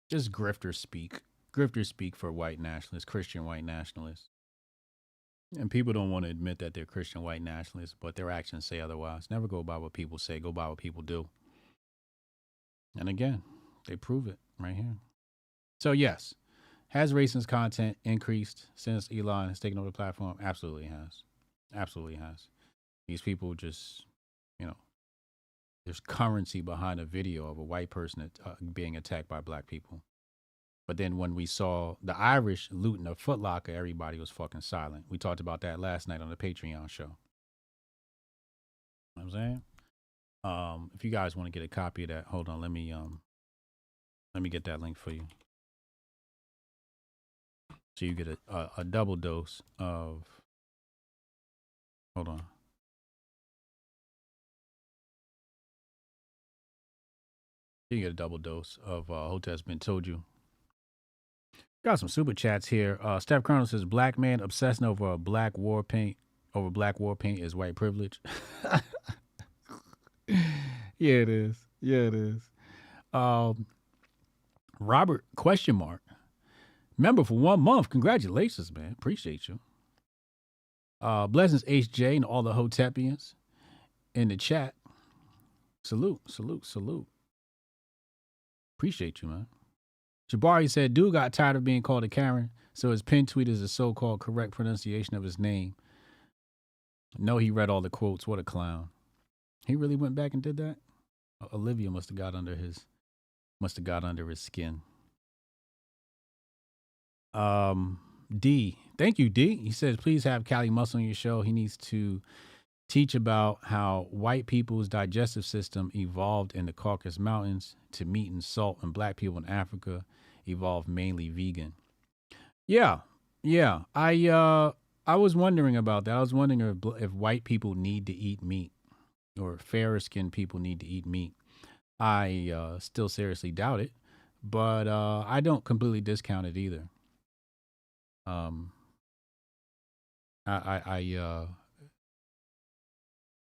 Speaker 5: Just grifters speak. Grifters speak for white nationalists, Christian white nationalists. And people don't want to admit that they're Christian white nationalists, but their actions say otherwise. Never go by what people say. Go by what people do. And again, they prove it right here. So yes, has racist content increased since Elon has taken over the platform? Absolutely has. Absolutely has. These people just, you know, there's currency behind a video of a white person being attacked by black people. But then when we saw the Irish looting a Foot Locker, everybody was fucking silent. We talked about that last night on the Patreon show. You know what I'm saying? If you guys want to get a copy of that, hold on, let me get that link for you. So you get a double dose of, hold on. You get a double dose of Hotepistan told you. Got some super chats here. Steph Colonel says black man obsessing over black war paint is white privilege. Yeah, it is. Yeah, it is. Robert question mark. Member for 1 month. Congratulations, man. Appreciate you. Blessings HJ and all the Hotepians in the chat. Salute, salute, salute. Appreciate you, man. Jabari said, dude got tired of being called a Karen, so his pin tweet is a so-called correct pronunciation of his name. No, he read all the quotes. What a clown. He really went back and did that? Olivia must have got under his skin. D. Thank you, D. He says, please have Cali Muscle on your show. He needs to teach about how white people's digestive system evolved in the Caucasus Mountains to meat and salt, and black people in Africa evolved mainly vegan. Yeah. I was wondering about that. I was wondering if white people need to eat meat or fairer skinned people need to eat meat. I still seriously doubt it, but I don't completely discount it either.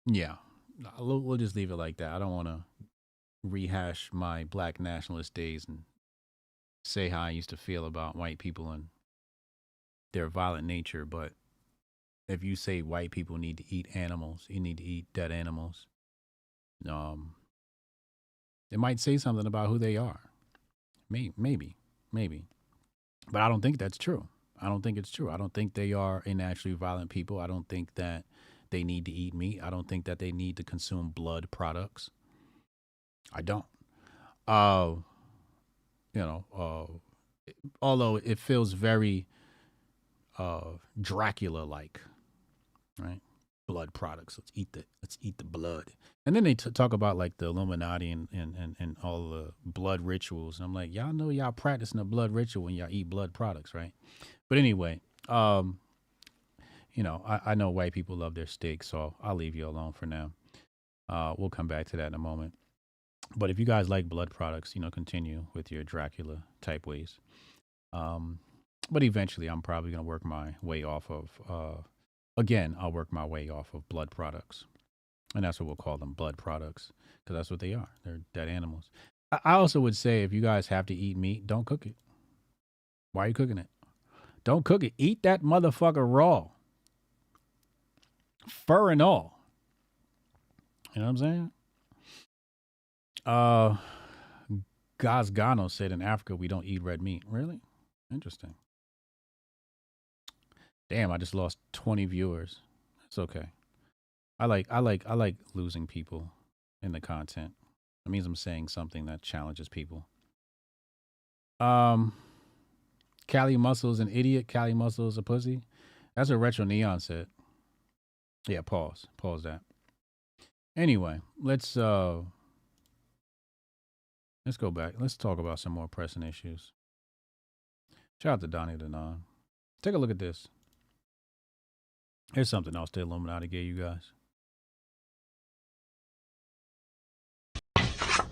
Speaker 5: Yeah, we'll just leave it like that. I don't want to rehash my black nationalist days and say how I used to feel about white people and their violent nature. But if you say white people need to eat animals, you need to eat dead animals, it might say something about who they are. Maybe. But I don't think that's true. I don't think it's true. I don't think they are a naturally violent people. I don't think that they need to eat meat. I don't think that they need to consume blood products. I don't. Although it feels very Dracula-like, right? Blood products. Let's eat the blood. And then they talk about like the Illuminati and all the blood rituals. And I'm like, y'all know y'all practicing a blood ritual when y'all eat blood products, right? But anyway, I know white people love their steak, so I'll leave you alone for now. We'll come back to that in a moment. But if you guys like blood products, continue with your Dracula type ways. But eventually I'm probably going to work my way off of, I'll work my way off of blood products. And that's what we'll call them, blood products, because that's what they are. They're dead animals. I also would say if you guys have to eat meat, don't cook it. Why are you cooking it? Don't cook it. Eat that motherfucker raw. Fur and all. You know what I'm saying? Gazgano said in Africa we don't eat red meat. Really? Interesting. Damn, I just lost 20 viewers. It's okay. I like losing people in the content. It means I'm saying something that challenges people. Cali Muscle's an idiot. Cali Muscle's a pussy. That's what Retro Neon said. Yeah, pause that. Anyway, let's go back. Let's talk about some more pressing issues. Shout out to Donnie Denon. Take a look at this. Here's something else the Illuminati gave you guys.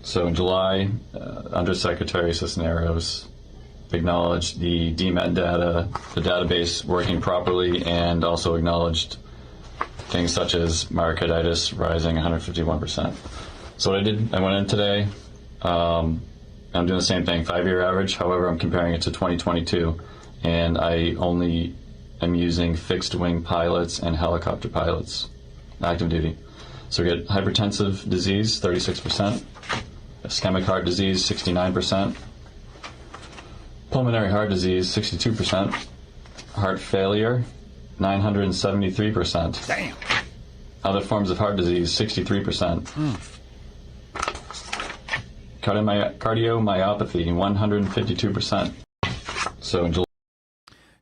Speaker 7: So in July, Undersecretary Cisneros acknowledged the DMED data, the database working properly, and also acknowledged things such as myocarditis rising 151%. So what I did, I went in today, I'm doing the same thing, 5-year average. However, I'm comparing it to 2022, and I only am using fixed wing pilots and helicopter pilots, active duty. So we get hypertensive disease, 36%, ischemic heart disease, 69%, pulmonary heart disease, 62%, heart failure, 973%.
Speaker 5: Damn.
Speaker 7: Other forms of heart disease, 63%. Cardiomyopathy, 152%. So in July.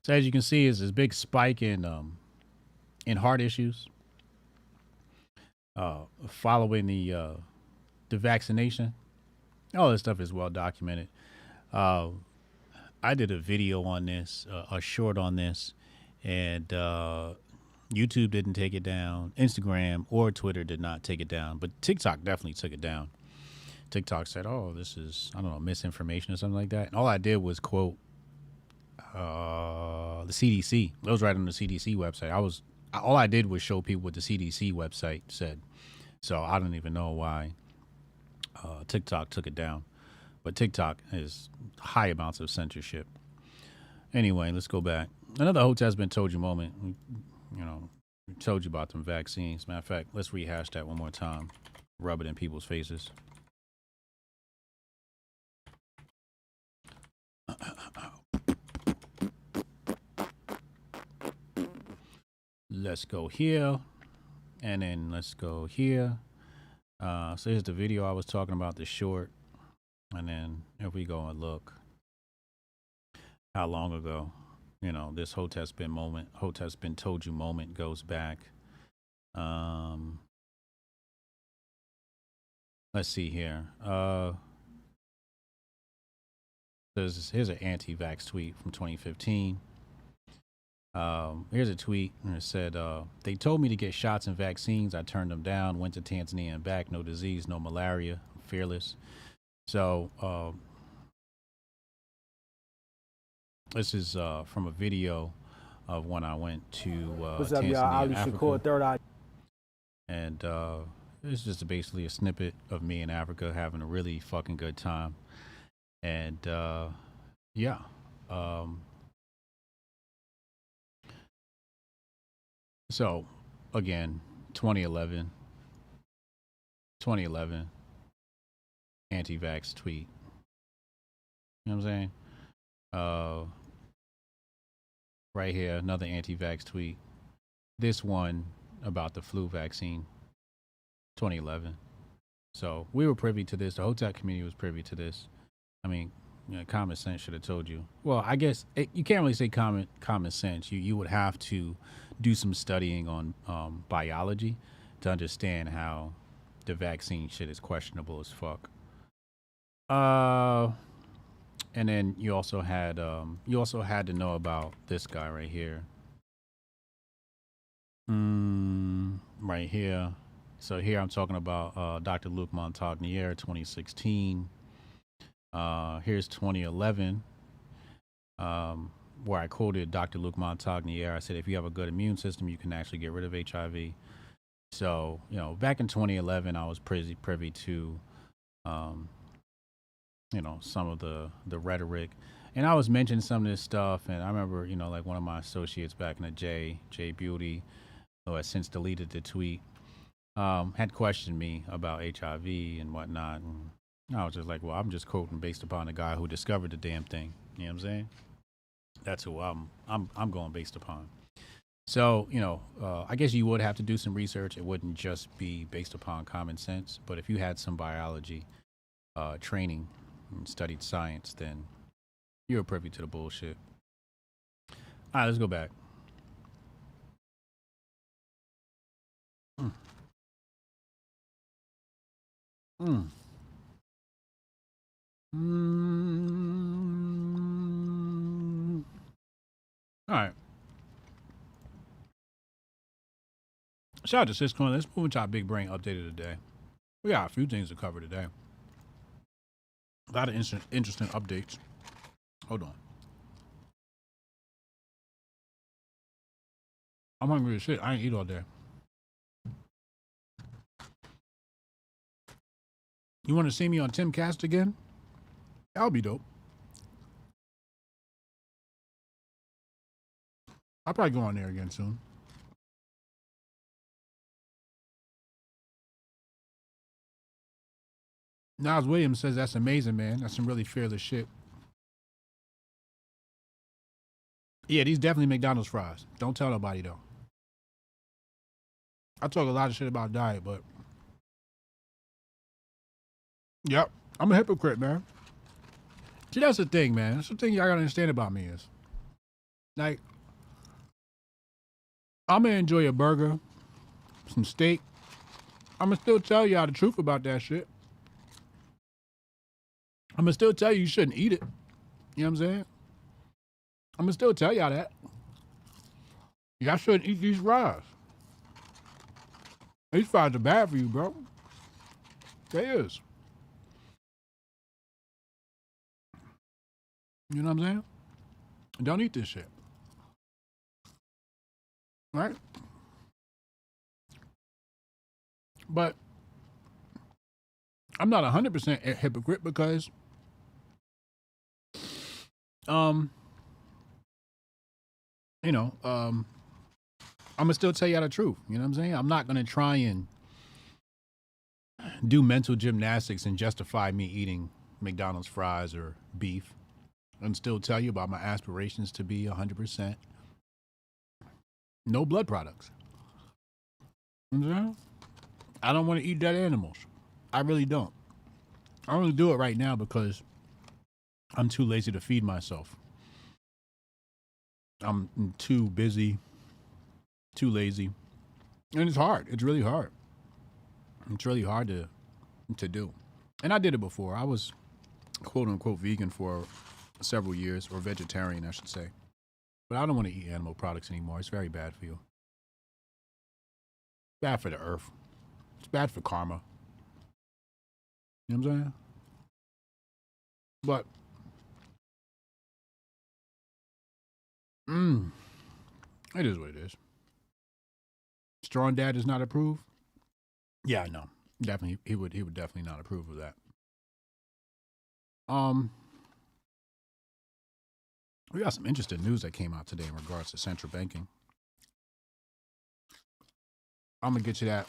Speaker 5: So as you can see, is this big spike in heart issues following the vaccination. All this stuff is well documented. I did a video on this, a short on this, and YouTube didn't take it down. Instagram or Twitter did not take it down, but TikTok definitely took it down. TikTok said, "Oh, this is, I don't know, misinformation or something like that." And all I did was quote the CDC. That was right on the CDC website. All I did was show people what the CDC website said. So I don't even know why TikTok took it down. But TikTok has high amounts of censorship. Anyway, let's go back. Another Hotepistan told you moment. We told you about them vaccines. Matter of fact, let's rehash that one more time. Rub it in people's faces. Let's go here, and then let's go here. So here's the video I was talking about, the short. And then if we go and look how long ago, this Hotepistan moment, Hotepistan told you moment goes back. Let's see here. Here's an anti-vax tweet from 2015. Here's a tweet, and it said, they told me to get shots and vaccines. I turned them down, went to Tanzania and back. No disease, no malaria. I'm fearless. So this is from a video of when I went to Tanzania and Africa. And it's just basically a snippet of me in Africa having a really fucking good time. And yeah. So again, 2011 anti-vax tweet. You know what I'm saying? Right here, another anti-vax tweet. This one about the flu vaccine, 2011. So we were privy to this. The Hotep community was privy to this. I mean, common sense should have told you. Well, I guess you can't really say common sense. You would have to do some studying on biology to understand how the vaccine shit is questionable as fuck. And then you also had to know about this guy right here. Right here. So here I'm talking about Dr. Luc Montagnier, 2016. Here's 2011, where I quoted Dr. Luc Montagnier. I said, if you have a good immune system, you can actually get rid of HIV. So, back in 2011, I was privy to, some of the rhetoric. And I was mentioning some of this stuff. And I remember, like one of my associates back in the J Beauty, who has since deleted the tweet, had questioned me about HIV and whatnot. And I was just like, well, I'm just quoting based upon the guy who discovered the damn thing. You know what I'm saying? That's who I'm going based upon. So, I guess you would have to do some research. It wouldn't just be based upon common sense. But if you had some biology training and studied science, then you're privy to the bullshit. All right, let's go back. All right. Shout out to Syscoin. Let's move into our big brain update of the day. We got a few things to cover today. A lot of interesting updates. Hold on. I'm hungry as shit. I ain't eat all day. You want to see me on Timcast again? That'll be dope. I'll probably go on there again soon. Niles Williams says that's amazing, man. That's some really fearless shit. Yeah, these definitely McDonald's fries. Don't tell nobody, though. I talk a lot of shit about diet, but... Yep, I'm a hypocrite, man. See, that's the thing, man. That's the thing y'all gotta understand about me is... Like... I'm gonna enjoy a burger, some steak. I'm gonna still tell y'all the truth about that shit. I'm gonna still tell you shouldn't eat it. You know what I'm saying? I'm gonna still tell y'all that. Y'all shouldn't eat these fries. These fries are bad for you, bro. They is. You know what I'm saying? Don't eat this shit. Right? But I'm not 100% a hypocrite because I'm gonna still tell y'all the truth. You know what I'm saying? I'm not gonna try and do mental gymnastics and justify me eating McDonald's fries or beef, and still tell you about my aspirations to be 100% no blood products. You know what I'm saying? I don't want to eat dead animals. I really don't. I only do it right now because I'm too lazy to feed myself. I'm too busy, too lazy. And it's hard. It's really hard. It's really hard to do. And I did it before. I was quote unquote vegan for several years, or vegetarian, I should say. But I don't want to eat animal products anymore. It's very bad for you. Bad for the earth. It's bad for karma. You know what I'm saying? But it is what it is. Strong Dad does not approve. Yeah, I know. Definitely, he would definitely not approve of that. We got some interesting news that came out today in regards to central banking. I'm gonna get you that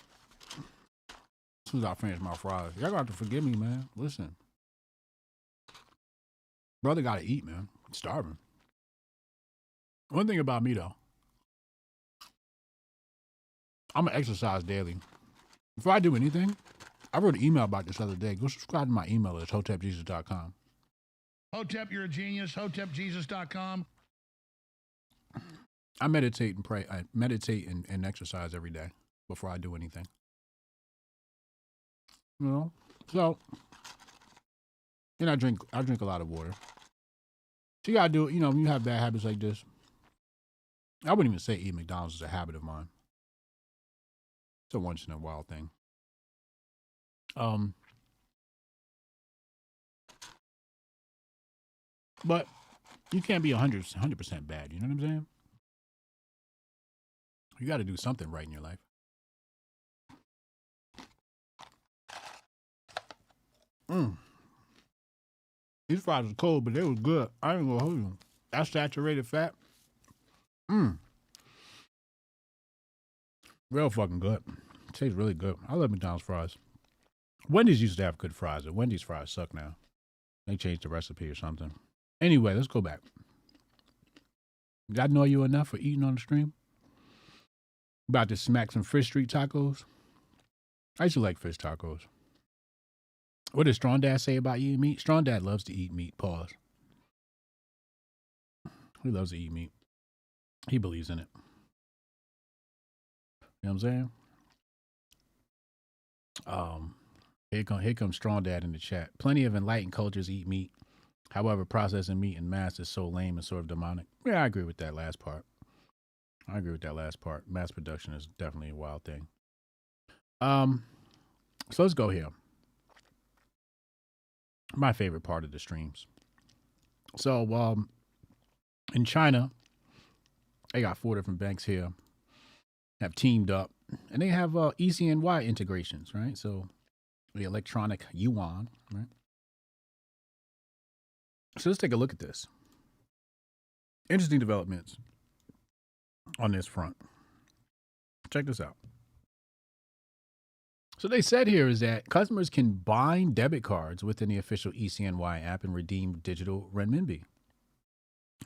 Speaker 5: as soon as I finish my fries. Y'all gonna have to forgive me, man. Listen, brother, gotta eat, man. I'm starving. One thing about me though, I'm gonna exercise daily. Before I do anything, I wrote an email about this the other day. Go subscribe to my email list, hotepjesus.com.
Speaker 10: Hotep, you're a genius. HotepJesus.com.
Speaker 5: I meditate and pray. I meditate and exercise every day before I do anything. You know? So, and I drink a lot of water. So you gotta do it, when you have bad habits like this. I wouldn't even say eating McDonald's is a habit of mine. It's a once in a while thing. But you can't be 100% bad. You know what I'm saying? You got to do something right in your life. These fries was cold, but they was good. I ain't gonna hold you. That saturated fat. Real fucking good. Tastes really good. I love McDonald's fries. Wendy's used to have good fries, but Wendy's fries suck now. They changed the recipe or something. Anyway, let's go back. Did I know you enough for eating on the stream? About to smack some Fish Street tacos. I used to like fish tacos. What does Strong Dad say about eating meat? Strong Dad loves to eat meat. Pause. He loves to eat meat. He believes in it. You know what I'm saying? Here comes Strong Dad in the chat. Plenty of enlightened cultures eat meat. However, processing meat in mass is so lame and sort of demonic. Yeah, I agree with that last part. Mass production is definitely a wild thing. So let's go here. My favorite part of the streams. So, in China, they got 4 different banks here, have teamed up, and they have E-CNY integrations, right? So, the electronic yuan, right? So let's take a look at this. Interesting developments on this front. Check this out. So they said here is that customers can bind debit cards within the official E-CNY app and redeem digital renminbi.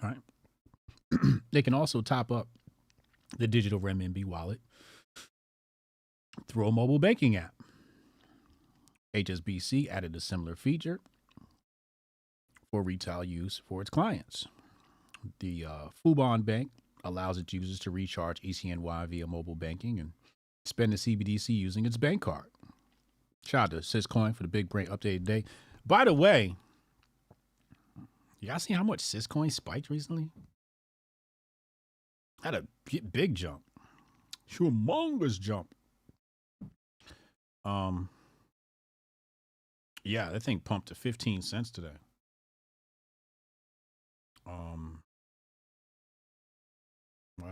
Speaker 5: All right. They can also top up the digital renminbi wallet through a mobile banking app. HSBC added a similar feature for retail use for its clients. The Fubon Bank allows its users to recharge E-CNY via mobile banking and spend the CBDC using its bank card. Shout out to Syscoin for the big brain update today. By the way, y'all see how much Syscoin spiked recently? Had a big jump. Humongous jump. Yeah, that thing pumped to 15 cents today. Why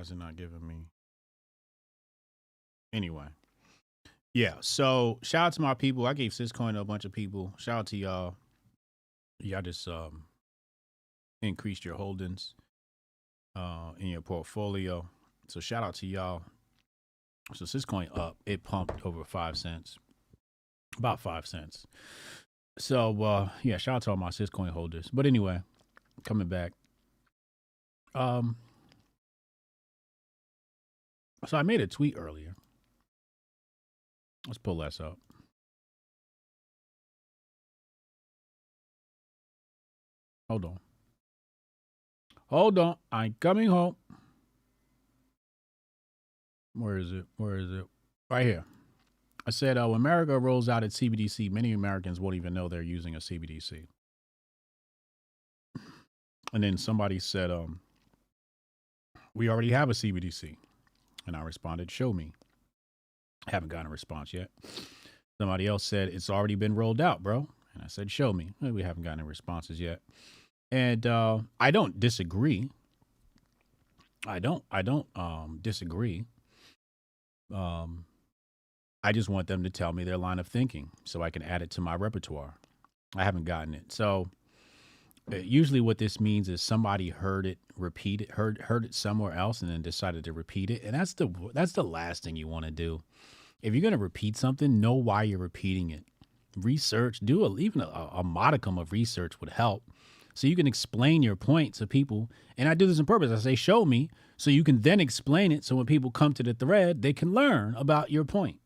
Speaker 5: is it not giving me? Anyway. Yeah, so shout out to my people. I gave Syscoin to a bunch of people. Shout out to y'all. Y'all just increased your holdings in your portfolio. So shout out to y'all. So Syscoin up. It pumped over 5 cents. About 5 cents. So yeah, shout out to all my Syscoin holders. But anyway, coming back. So I made a tweet earlier. Let's pull this up. Hold on. Hold on. I'm coming home. Where is it? Where is it? Right here. I said, when America rolls out its CBDC, many Americans won't even know they're using a CBDC. And then somebody said, we already have a CBDC. And I responded, show me. I haven't gotten a response yet. Somebody else said, it's already been rolled out, bro. And I said, show me. Well, we haven't gotten any responses yet. And I don't disagree. I don't disagree. I just want them to tell me their line of thinking so I can add it to my repertoire. I haven't gotten it. So usually what this means is somebody heard it, heard it somewhere else and then decided to repeat it. And that's the last thing you want to do. If you're going to repeat something, know why you're repeating it. Research, even a modicum of research would help. So you can explain your point to people. And I do this on purpose. I say, show me, so you can then explain it. So when people come to the thread, they can learn about your point.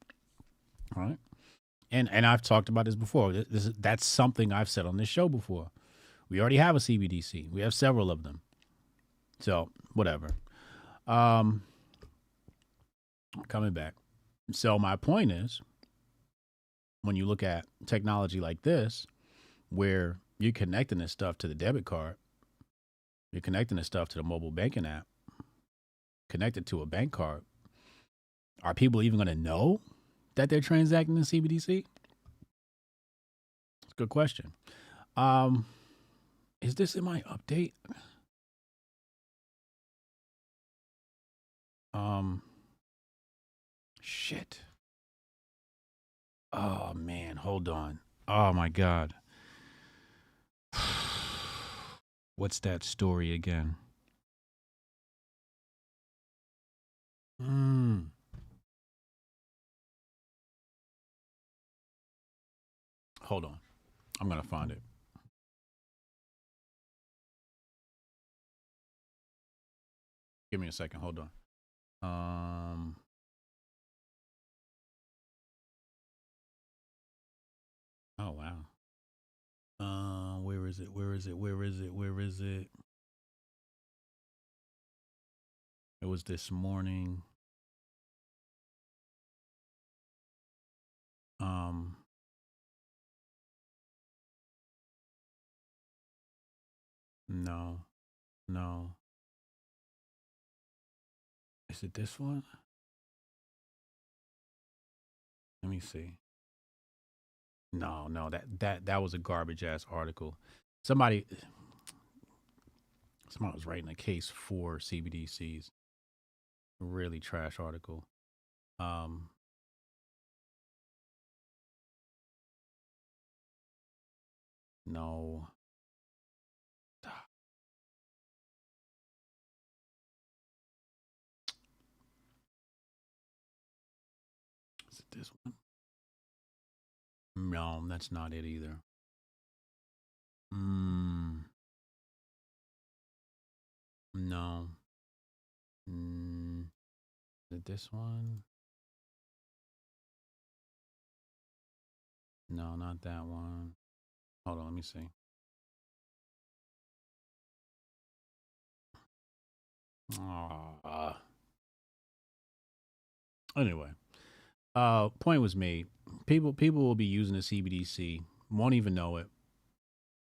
Speaker 5: All right. And I've talked about this before. That's something I've said on this show before. We already have a CBDC. We have several of them. So whatever. Coming back. So my point is, when you look at technology like this, where you're connecting this stuff to the debit card, you're connecting this stuff to the mobile banking app, connected to a bank card, are people even going to know that they're transacting in CBDC? It's a good question. Is this in my update? Shit. Oh, man. Hold on. Oh, my God. What's that story again? Hold on. I'm going to find it. Give me a second. Hold on. Oh, wow. Where is it? Where is it? Where is it? Where is it? It was this morning. No. Is it this one? Let me see. No, that was a garbage ass article. Somebody was writing a case for CBDCs. Really trash article. No. Is it this one? No, that's not it either. No. Is it this one? No, not that one. Hold on, let me see. Anyway, point was made. People will be using the CBDC, won't even know it,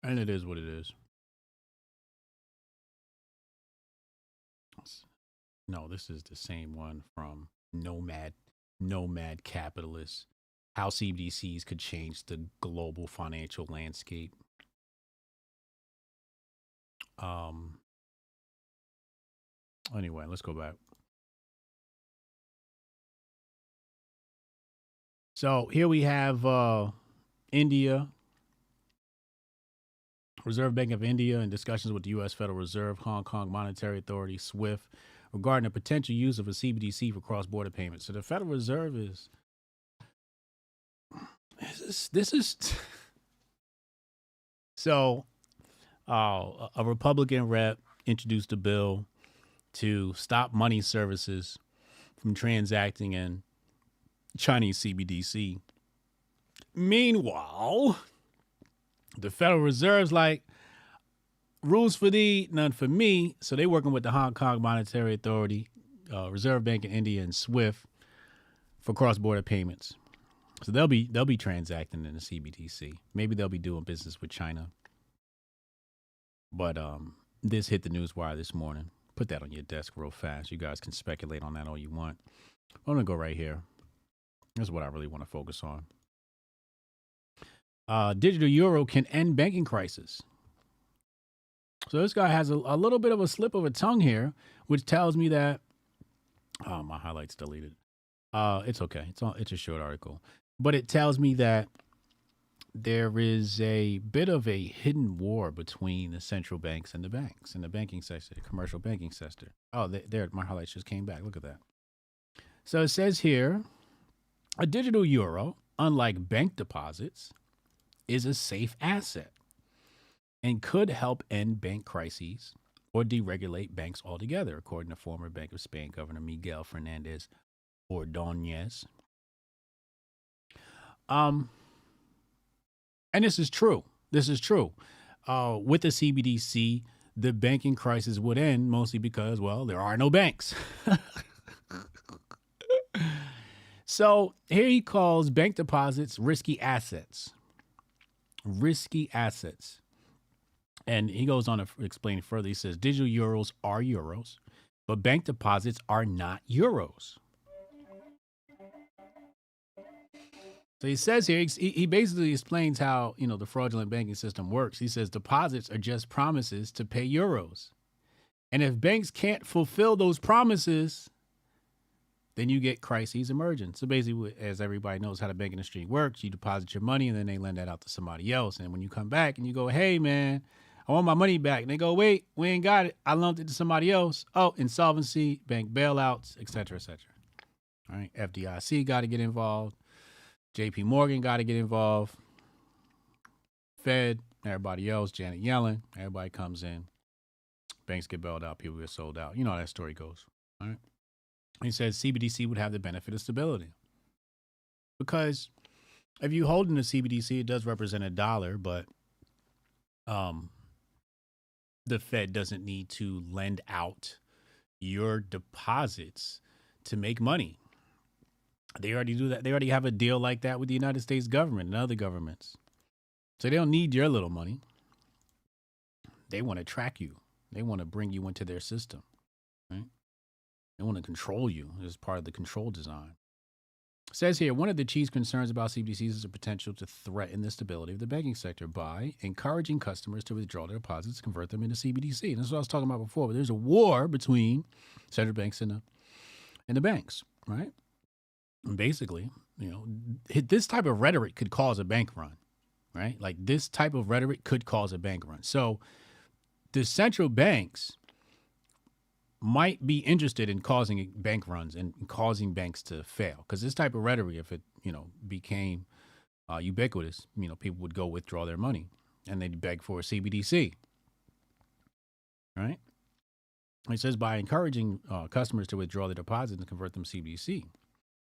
Speaker 5: and it is what it is. No, this is the same one from Nomad Capitalists. How CBDCs could change the global financial landscape. Anyway, let's go back. So here we have India, Reserve Bank of India, in discussions with the U.S. Federal Reserve, Hong Kong Monetary Authority, SWIFT, regarding the potential use of a CBDC for cross-border payments. So the Federal Reserve is this is so a Republican rep introduced a bill to stop money services from transacting in Chinese CBDC. Meanwhile, the Federal Reserve's like, rules for thee, none for me. So they're working with the Hong Kong Monetary Authority, Reserve Bank of India, and SWIFT for cross-border payments. So they'll be transacting in the CBDC. Maybe they'll be doing business with China. But this hit the news wire this morning. Put that on your desk real fast. You guys can speculate on that all you want. I'm going to go right here. This is what I really want to focus on. Digital euro can end banking crisis. So this guy has a little bit of a slip of a tongue here, which tells me that, oh, my highlights deleted. It's okay. It's a short article, but it tells me that there is a bit of a hidden war between the central banks and the banks and the banking sector, the commercial banking sector. Oh, there, my highlights just came back. Look at that. So it says here, a digital euro, unlike bank deposits, is a safe asset and could help end bank crises or deregulate banks altogether, according to former Bank of Spain Governor Miguel Fernandez Ordóñez. And this is true. This is true. With the CBDC, the banking crisis would end mostly because, well, there are no banks. So here he calls bank deposits risky assets. Risky assets. And he goes on to explain further. He says digital euros are euros, but bank deposits are not euros. So he says here, he basically explains how, the fraudulent banking system works. He says deposits are just promises to pay euros. And if banks can't fulfill those promises, then you get crises emerging. So basically, as everybody knows how the banking industry works, you deposit your money and then they lend that out to somebody else. And when you come back and you go, hey, man, I want my money back. And they go, wait, we ain't got it. I loaned it to somebody else. Oh, insolvency, bank bailouts, et cetera, et cetera. All right, FDIC got to get involved. JP Morgan got to get involved. Fed, everybody else, Janet Yellen, everybody comes in. Banks get bailed out, people get sold out. You know how that story goes. All right. He says CBDC would have the benefit of stability. Because if you hold in the CBDC, it does represent a dollar, but the Fed doesn't need to lend out your deposits to make money. They already do that. They already have a deal like that with the United States government and other governments. So they don't need your little money. They want to track you. They want to bring you into their system, right? They want to control you as part of the control design. It says here, one of the chief concerns about CBDCs is the potential to threaten the stability of the banking sector by encouraging customers to withdraw their deposits, convert them into CBDC. And that's what I was talking about before. But there's a war between central banks and the banks, right? And basically, this type of rhetoric could cause a bank run, right? Like this type of rhetoric could cause a bank run. So the central banks might be interested in causing bank runs and causing banks to fail. Because this type of rhetoric, if it, became ubiquitous, people would go withdraw their money and they'd beg for a CBDC, right? It says by encouraging customers to withdraw their deposits and convert them to CBDC.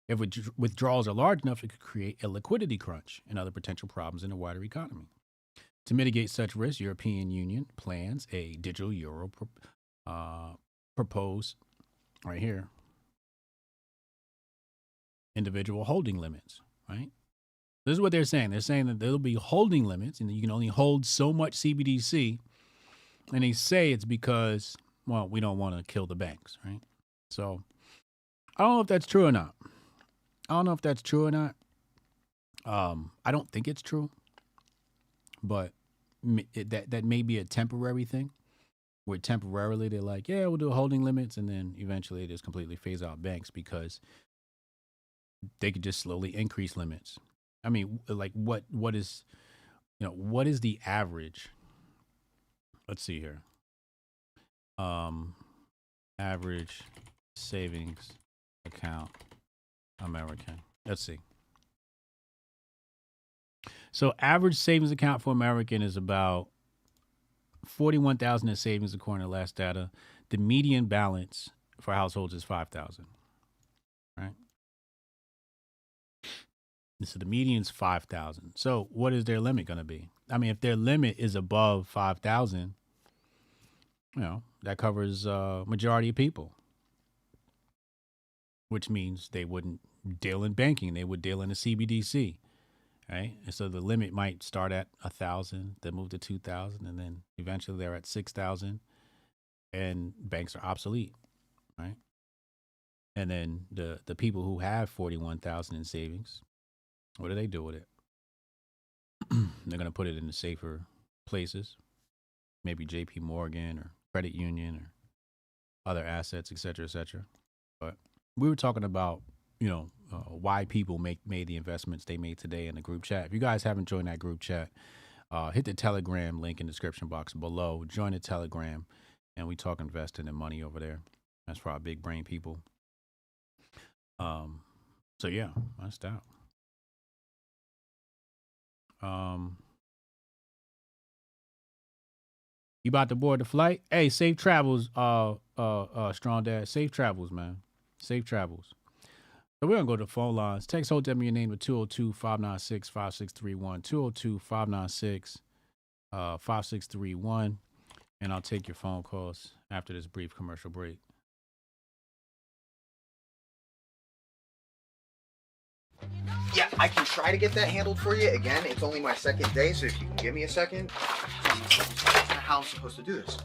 Speaker 5: If withdrawals are large enough, it could create a liquidity crunch and other potential problems in the wider economy. To mitigate such risk, European Union plans a digital euro proposed right here. Individual holding limits, right? This is what they're saying. They're saying that there'll be holding limits and you can only hold so much CBDC. And they say it's because, well, we don't want to kill the banks, right? So I don't know if that's true or not. I don't think it's true, but that may be a temporary thing where temporarily they're like, yeah, we'll do holding limits. And then eventually they just completely phase out banks because they could just slowly increase limits. I mean, like what is the average? Let's see here. Average savings account American. Let's see. So average savings account for American is about 41,000 in savings according to last data. The median balance for households is 5,000. Right? So the median's 5,000. So what is their limit going to be? I mean, if their limit is above 5,000, that covers majority of people, which means they wouldn't deal in banking. They would deal in the CBDC, right? And so the limit might start at 1,000, then move to 2,000, and then eventually they're at 6,000, and banks are obsolete, right? And then the people who have 41,000 in savings, what do they do with it? They're going to put it in the safer places, maybe JP Morgan or credit union or other assets, et cetera, et cetera. But we were talking about, why people made the investments they made today in the group chat. If you guys haven't joined that group chat, hit the Telegram link in the description box below. Join the Telegram, and we talk investing in money over there. That's for our big brain people. So yeah, that's that. You about to board the flight? Hey, safe travels, Strong Dad. Safe travels, man. Safe travels. So we're going to go to the phone lines. Text Hotep me your name to 202-596-5631, 202-596-5631, and I'll take your phone calls after this brief commercial break.
Speaker 2: Yeah, I can try to get that handled for you. Again, it's only my second day, so if you can give me a second. How am I supposed to do this?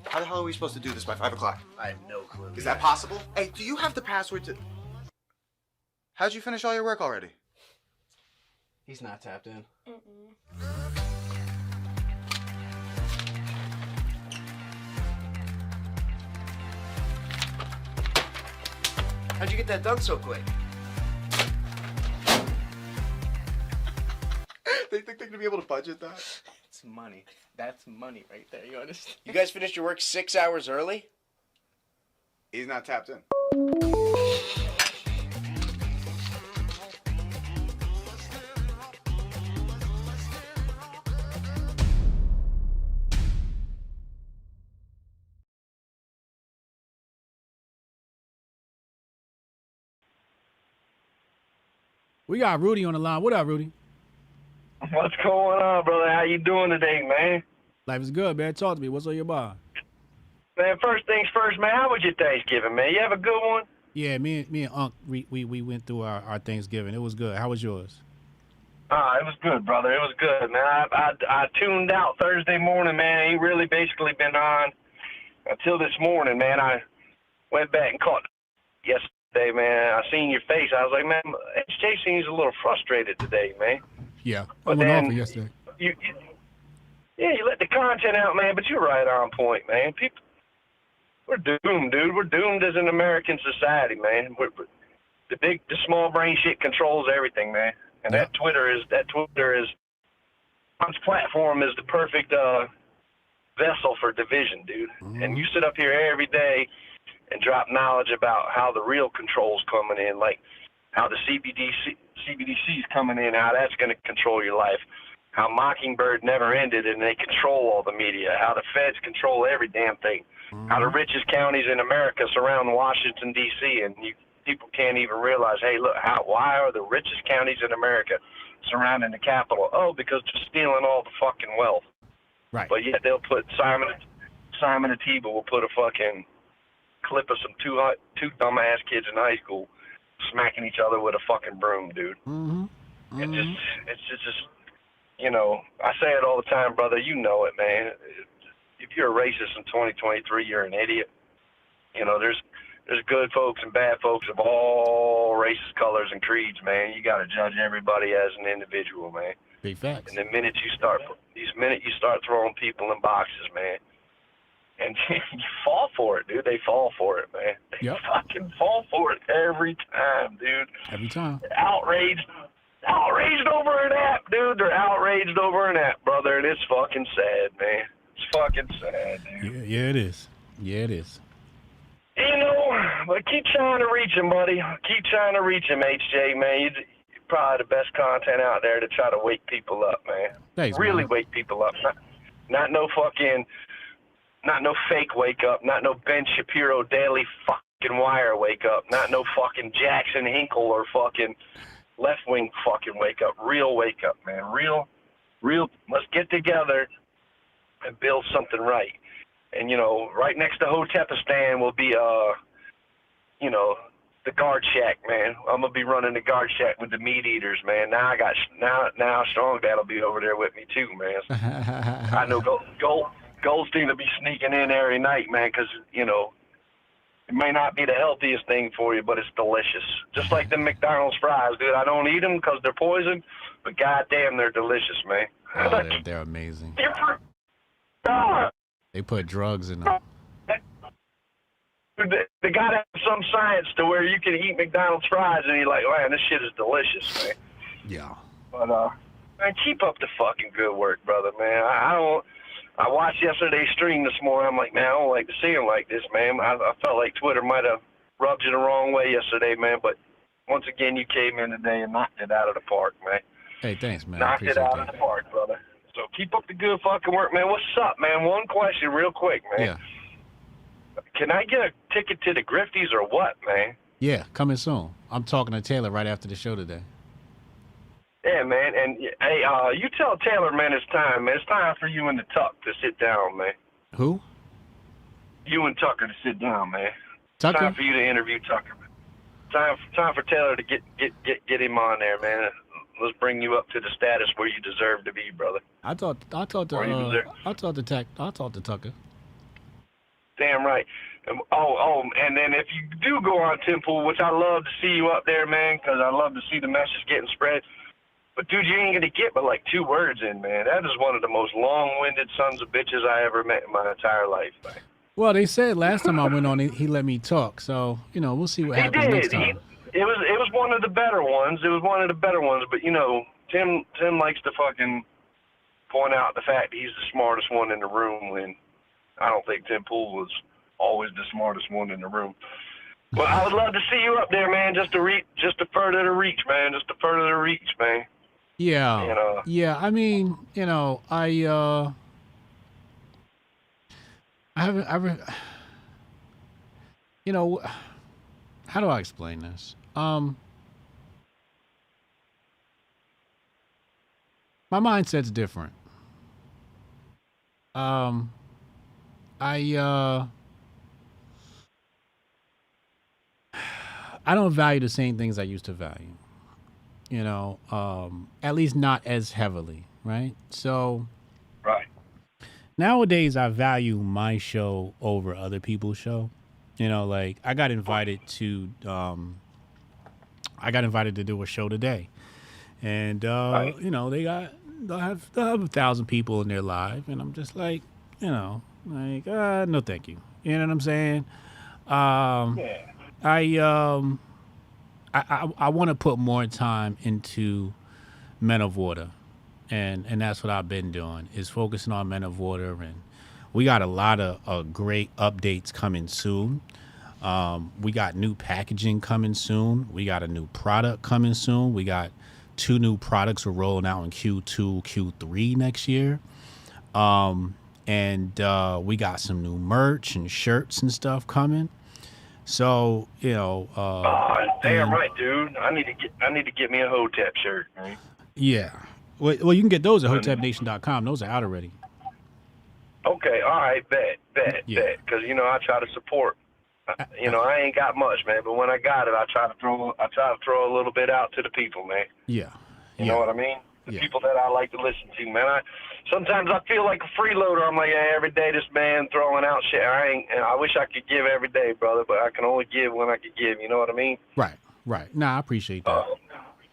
Speaker 2: How the hell are we supposed to do this by 5 o'clock?
Speaker 3: I have no clue.
Speaker 2: Is that possible? Hey, do you have the password to... How'd you finish all your work already?
Speaker 3: He's not tapped in. How'd you get that done so quick?
Speaker 2: They think they're gonna be able to budget that?
Speaker 3: It's money. That's money right there. You understand? You guys finished your work 6 hours early?
Speaker 2: He's not tapped in.
Speaker 5: We got Rudy on the line. What up, Rudy?
Speaker 14: What's going on, brother? How you doing today, man?
Speaker 5: Life is good, man. Talk to me. What's on your mind?
Speaker 14: Man, first things first, man. How was your Thanksgiving, man? You have a good one?
Speaker 5: Yeah, me and Unc, we went through our Thanksgiving. It was good. How was yours?
Speaker 14: It was good, brother. It was good, man. I tuned out Thursday morning, man. I ain't really basically been on until this morning, man. I went back and caught yesterday, man. I seen your face. I was like, man, HJ seems a little frustrated today, man.
Speaker 5: Yeah,
Speaker 14: but
Speaker 5: I went
Speaker 14: then
Speaker 5: off yesterday.
Speaker 14: You let the content out, man, but you're right on point, man. People, we're doomed, dude. We're doomed as an American society, man. The small brain shit controls everything, man. And that Twitter is, its platform is the perfect vessel for division, dude. And you sit up here every day and drop knowledge about how the real control's coming in, like how the CBDC's coming in, how that's going to control your life, how Mockingbird never ended and they control all the media, how the feds control every damn thing, how the richest counties in America surround Washington, D.C., and people can't even realize, hey, look, why are the richest counties in America surrounding the Capitol? Oh, because they're stealing all the fucking wealth.
Speaker 5: Right.
Speaker 14: But yet they'll put Simon Atiba will put a fucking clip of some two dumbass kids in high school smacking each other with a fucking broom, dude. It's just, you know, I say it all the time, brother. You know it, man. If you're a racist in 2023, you're an idiot. You know, there's good folks and bad folks of all races, colors, and creeds, man. You got to judge everybody as an individual, man.
Speaker 5: Big facts.
Speaker 14: And the minute you start throwing people in boxes, man, and you fall for it, dude. They fall for it, man. They fucking fall for it every time, dude.
Speaker 5: Every time.
Speaker 14: Outraged over an app, dude. They're outraged over an app, brother, and it's fucking sad, man. It's fucking sad, dude.
Speaker 5: Yeah, it is. Yeah, it is.
Speaker 14: You know, but keep trying to reach him, buddy. Keep trying to reach him, HJ, man. You're probably the best content out there to try to wake people up, man.
Speaker 5: Thanks,
Speaker 14: really
Speaker 5: man.
Speaker 14: wake people up. Not no fake wake up. Not no Ben Shapiro Daily fucking Wire wake up. Not no fucking Jackson Hinkle or fucking left wing fucking wake up. Real wake up, man. Real. Let's get together and build something right. And, you know, right next to Hotepistan will be, you know, the guard shack, man. I'm going to be running the guard shack with the meat eaters, man. Now Strong Dad will be over there with me, too, man. I know Goldstein will be sneaking in every night, man, because, you know, it may not be the healthiest thing for you, but it's delicious. Just like the McDonald's fries, dude. I don't eat them because they're poison, but goddamn, they're delicious, man.
Speaker 5: Oh, they're amazing. They put drugs in them.
Speaker 14: They got to have some science to where you can eat McDonald's fries and you're like, man, this shit is delicious, man.
Speaker 5: Yeah.
Speaker 14: But, man, keep up the fucking good work, brother, man. I watched yesterday's stream this morning. I'm like, man, I don't like to see him like this, man. I felt like Twitter might have rubbed you the wrong way yesterday, man. But once again, you came in today and knocked it out of the park, man.
Speaker 5: Hey, thanks, man.
Speaker 14: Knocked it out of the park, brother. So keep up the good fucking work, man. What's up, man? One question real quick, man.
Speaker 5: Yeah.
Speaker 14: Can I get a ticket to the Grifties or what, man?
Speaker 5: Yeah, coming soon. I'm talking to Taylor right after the show today.
Speaker 14: Yeah, man. And, hey, you tell Taylor, man, it's time, man. It's time for you and the Tuck to sit down, man.
Speaker 5: Who?
Speaker 14: You and Tucker to sit down, man.
Speaker 5: Tucker?
Speaker 14: Time for you to interview Tucker. Time for Taylor to get him on there, man. Let's bring you up to the status where you deserve to be, brother.
Speaker 5: I talked to Tucker.
Speaker 14: Damn right. And then if you do go on Temple, which I love to see you up there, man, because I love to see the message getting spread. But, dude, you ain't going to get but like 2 words in, man. That is one of the most long-winded sons of bitches I ever met in my entire life, man.
Speaker 5: Well, they said last time I went on, he let me talk. So, you know, we'll see what happens next time.
Speaker 14: It was one of the better ones. But, you know, Tim likes to fucking point out the fact that he's the smartest one in the room when I don't think Tim Pool was always the smartest one in the room. Well, I would love to see you up there, man, just to further the reach, man.
Speaker 5: Yeah.
Speaker 14: You know?
Speaker 5: Yeah, I mean, you know, I haven't, you know, how do I explain this? My mindset's different. I don't value the same things I used to value, you know, at least not as heavily, right? So
Speaker 14: right.
Speaker 5: Nowadays, I value my show over other people's show. You know, like I got invited to do a show today, and you know, they'll have 1,000 people in their live, and I'm just like, you know, like no, thank you. You know what I'm saying?
Speaker 14: Yeah.
Speaker 5: I want to put more time into Men of Water, and that's what I've been doing, is focusing on Men of Water, and we got a lot of great updates coming soon. We got new packaging coming soon. We got a new product coming soon. We got 2 new products we're rolling out in Q2, Q3 next year. And we got some new merch and shirts and stuff coming. So, you know,
Speaker 14: damn right, dude. I need to get me a Hotep shirt, right?
Speaker 5: Yeah. Well, you can get those at HotepNation.com. Those are out already.
Speaker 14: Okay, all right, bet. Because, you know, I try to support. You know, I ain't got much, man, but when I got it, I try to throw a little bit out to the people, man.
Speaker 5: Yeah.
Speaker 14: You know what I mean? the people that I like to listen to, man. Sometimes I feel like a freeloader. I'm like, hey, every day this man throwing out shit. And I wish I could give every day, brother, but I can only give when I can give. You know what I mean?
Speaker 5: Right. Nah, I appreciate that.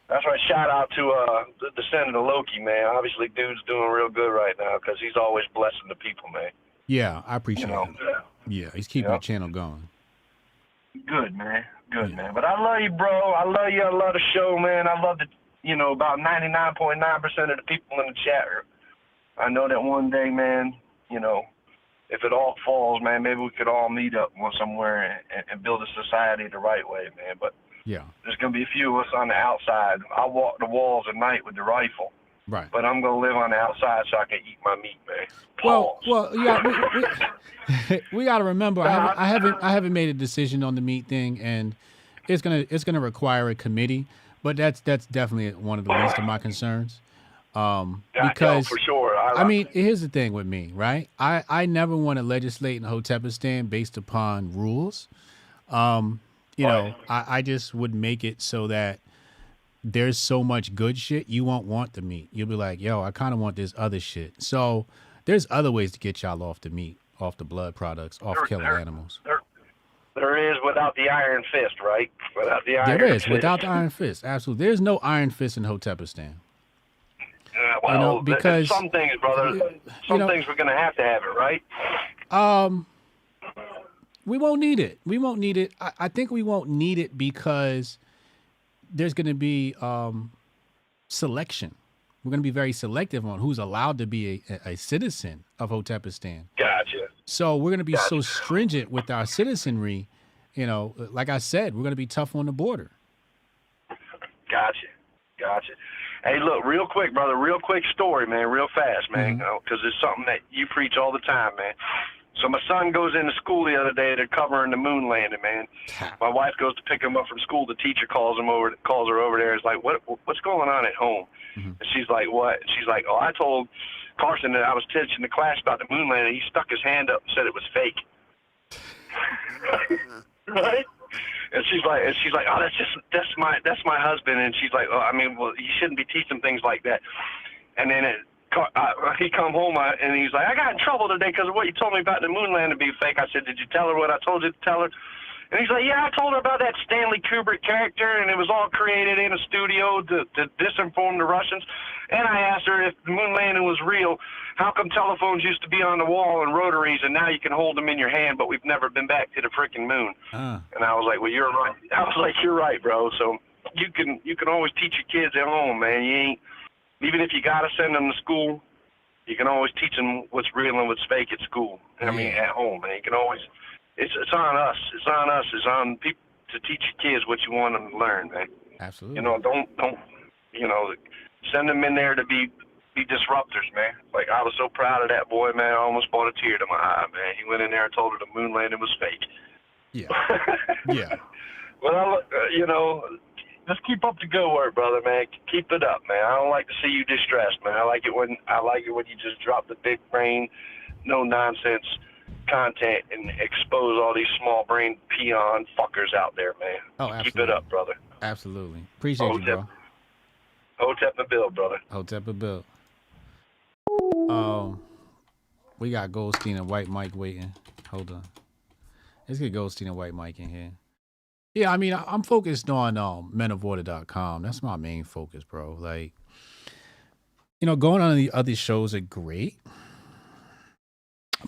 Speaker 14: That's right. Shout out to the descendant of Loki, man. Obviously, dude's doing real good right now because he's always blessing the people, man.
Speaker 5: Yeah, I appreciate it. Yeah, he's keeping the channel going.
Speaker 14: Good, man. Good, man. But I love you, bro. I love you. I love the show, man. I love about 99.9% of the people in the chat room. I know that one day, man, if it all falls, man, maybe we could all meet up somewhere and build a society the right way, man. But there's going to be a few of us on the outside. I walk the walls at night with the rifle.
Speaker 5: Right.
Speaker 14: But I'm going to live on the outside so I can eat my meat, man.
Speaker 5: Well, yeah, we got to remember, I haven't made a decision on the meat thing, and it's gonna require a committee. But that's definitely one of the least of my concerns. Because
Speaker 14: for sure.
Speaker 5: I mean, here's the thing with me, right? I never want to legislate in Hotepistan based upon rules. I just would make it so that there's so much good shit, you won't want the meat. You'll be like, yo, I kind of want this other shit. So there's other ways to get y'all off the meat, off the blood products, off killing animals.
Speaker 14: There is without the iron fist, right? Without the iron fist.
Speaker 5: Without the iron fist. Absolutely. There's no iron fist in Hotepistan.
Speaker 14: Because some things, brother, things we're going to have it, right?
Speaker 5: We won't need it. We won't need it. I think we won't need it because there's going to be selection. We're going to be very selective on who's allowed to be a citizen of Hotepistan.
Speaker 14: Gotcha.
Speaker 5: So we're going to be so stringent with our citizenry. Like I said, we're going to be tough on the border.
Speaker 14: Gotcha. Hey, look, real quick, brother, real quick story, man, real fast, man, because it's something that you preach all the time, man. So my son goes into school the other day. They're covering the moon landing, man. My wife goes to pick him up from school. The teacher calls her over there. It's like, what's going on at home? And she's like, what? And she's like, oh, I told Carson that I was teaching the class about the moon landing. He stuck his hand up and said it was fake. Right? And she's like, oh, that's my husband. And she's like, oh, you shouldn't be teaching things like that. And then he come home and he's like, I got in trouble today because of what you told me about the moon landing being fake. I said, did you tell her what I told you to tell her? And he's like, yeah, I told her about that Stanley Kubrick character, and it was all created in a studio to disinform the Russians. And I asked her if the moon landing was real, how come telephones used to be on the wall and rotaries, and now you can hold them in your hand, but we've never been back to the freaking moon. And I was like, well, you're right. I was like, you're right, bro. So you can always teach your kids at home, man. Even if you got to send them to school, you can always teach them what's real and what's fake at school. At home, man. You can always. It's on us. It's on us. It's on people to teach your kids what you want them to learn, man.
Speaker 5: Absolutely.
Speaker 14: Don't send them in there to be disruptors, man. Like, I was so proud of that boy, man. I almost brought a tear to my eye, man. He went in there and told her the moon landing was fake.
Speaker 5: Yeah. Yeah.
Speaker 14: Well, just keep up the good work, brother, man. Keep it up, man. I don't like to see you distressed, man. I like it when you just drop the big brain, no nonsense content and expose all these small brain peon fuckers out there, man.
Speaker 5: Oh, absolutely.
Speaker 14: Keep it up, brother.
Speaker 5: Absolutely. Appreciate you, bro.
Speaker 14: Hotep and Bill, brother.
Speaker 5: Hotep and Bill. We got Goldstein and White Mike waiting. Hold on. Let's get Goldstein and White Mike in here. Yeah, I mean, I'm focused on menofwater.com. That's my main focus, bro. Like, going on the other shows are great.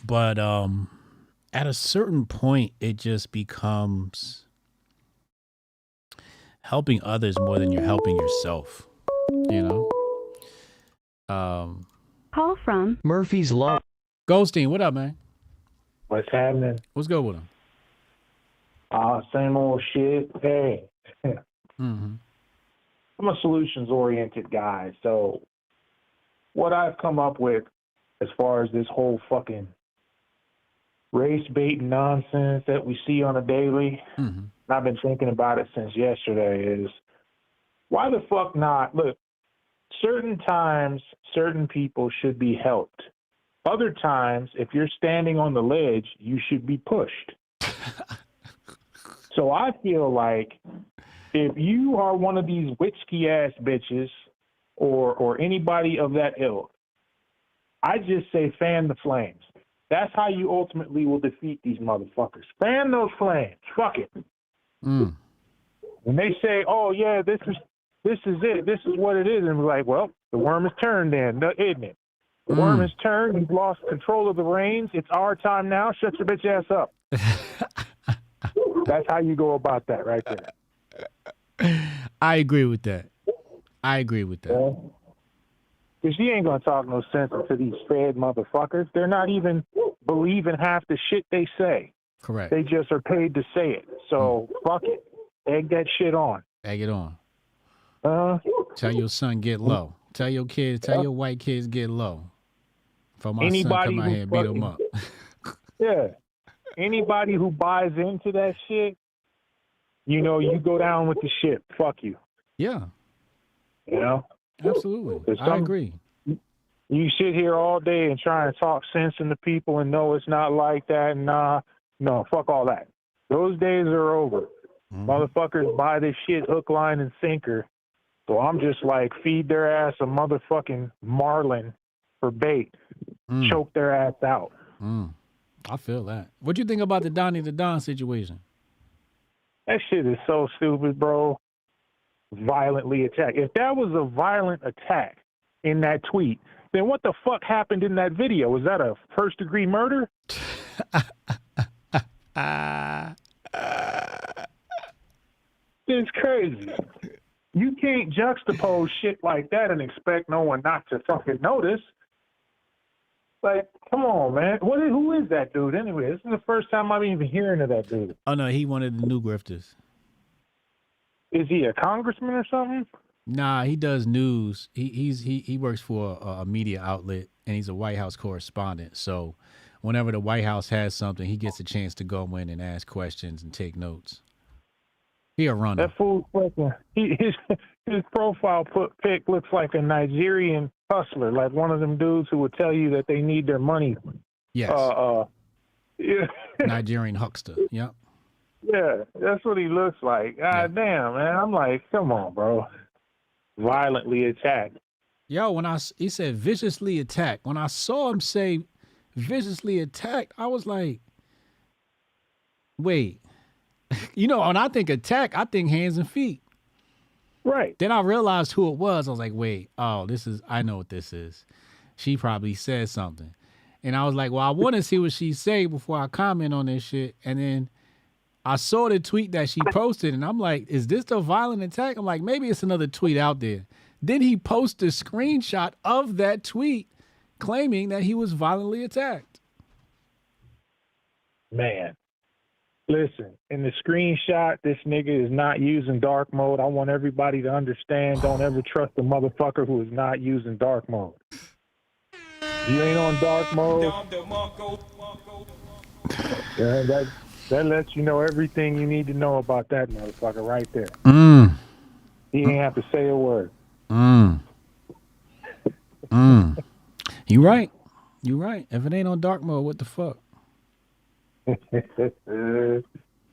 Speaker 5: But at a certain point, it just becomes helping others more than you're helping yourself,
Speaker 15: Call from
Speaker 16: Murphy's Law.
Speaker 5: Goldstein, what up, man?
Speaker 17: What's happening?
Speaker 5: What's good with him?
Speaker 17: Same old shit. Hey.
Speaker 5: I'm
Speaker 17: a solutions-oriented guy, so what I've come up with as far as this whole fucking race bait nonsense that we see on a daily, and I've been thinking about it since yesterday, is why the fuck not? Look, certain times, certain people should be helped. Other times, if you're standing on the ledge, you should be pushed. So I feel like if you are one of these witchy ass bitches or anybody of that ilk, I just say fan the flames. That's how you ultimately will defeat these motherfuckers. Fan those flames. Fuck it.
Speaker 5: Mm.
Speaker 17: When they say, "Oh yeah, this is it. This is what it is," and we're like, "Well, the worm has turned, then, isn't it? The worm has turned. You've lost control of the reins. It's our time now. Shut your bitch ass up." That's how you go about that, right there.
Speaker 5: I agree with that. I agree with that.
Speaker 17: Because she ain't gonna talk no sense to these fed motherfuckers. They're not even believing half the shit they say.
Speaker 5: Correct.
Speaker 17: They just are paid to say it. So fuck it. Egg that shit on.
Speaker 5: Egg it on.
Speaker 17: Tell
Speaker 5: your son get low. Tell your kids, tell your white kids get low. For my
Speaker 17: Anybody
Speaker 5: son come out here and beat them up.
Speaker 17: Yeah. Anybody who buys into that shit, you know, you go down with the ship. Fuck you.
Speaker 5: Yeah.
Speaker 17: You know?
Speaker 5: Absolutely. I agree.
Speaker 17: You sit here all day and try and talk sense into people and know it's not like that. And no, fuck all that. Those days are over. Motherfuckers buy this shit hook, line, and sinker. So I'm just like, feed their ass a motherfucking marlin for bait. Choke their ass out.
Speaker 5: I feel that. What do you think about the Donnie the Don situation?
Speaker 17: That shit is so stupid, bro. Violently attacked. If that was a violent attack in that tweet, then what the fuck happened in that video? Was that a first-degree murder? It's crazy. You can't juxtapose shit like that and expect no one not to fucking notice. Like, come on, man. Who is that dude anyway? This is the first time I'm even hearing of that dude.
Speaker 5: Oh, no, he one of the new grifters.
Speaker 17: Is he a congressman or something?
Speaker 5: Nah, he does news. He works for a media outlet, and he's a White House correspondent. So whenever the White House has something, he gets a chance to go in and ask questions and take notes. He a runner.
Speaker 17: That fool's fucking, his profile pic looks like a Nigerian hustler, like one of them dudes who would tell you that they need their money.
Speaker 5: Yes.
Speaker 17: Yeah.
Speaker 5: Nigerian huckster. Yep.
Speaker 17: Yeah, that's what he looks like. God damn, man. I'm like, come on, bro. Violently attacked.
Speaker 5: Yo, he said viciously attacked. When I saw him say viciously attacked, I was like, wait. You know, when I think attack, I think hands and feet.
Speaker 17: Right.
Speaker 5: Then I realized who it was. I was like, wait, I know what this is. She probably said something. And I was like, well, I want to see what she say before I comment on this shit. And then I saw the tweet that she posted, and I'm like, is this the violent attack? I'm like, maybe it's another tweet out there. Then he posted a screenshot of that tweet claiming that he was violently attacked.
Speaker 17: Man. Listen, in the screenshot, this nigga is not using dark mode. I want everybody to understand, don't ever trust a motherfucker who is not using dark mode. You ain't on dark mode. Yeah, that lets you know everything you need to know about that motherfucker right there. He ain't have to say a word.
Speaker 5: You right. You right. If it ain't on dark mode, what the fuck?
Speaker 17: I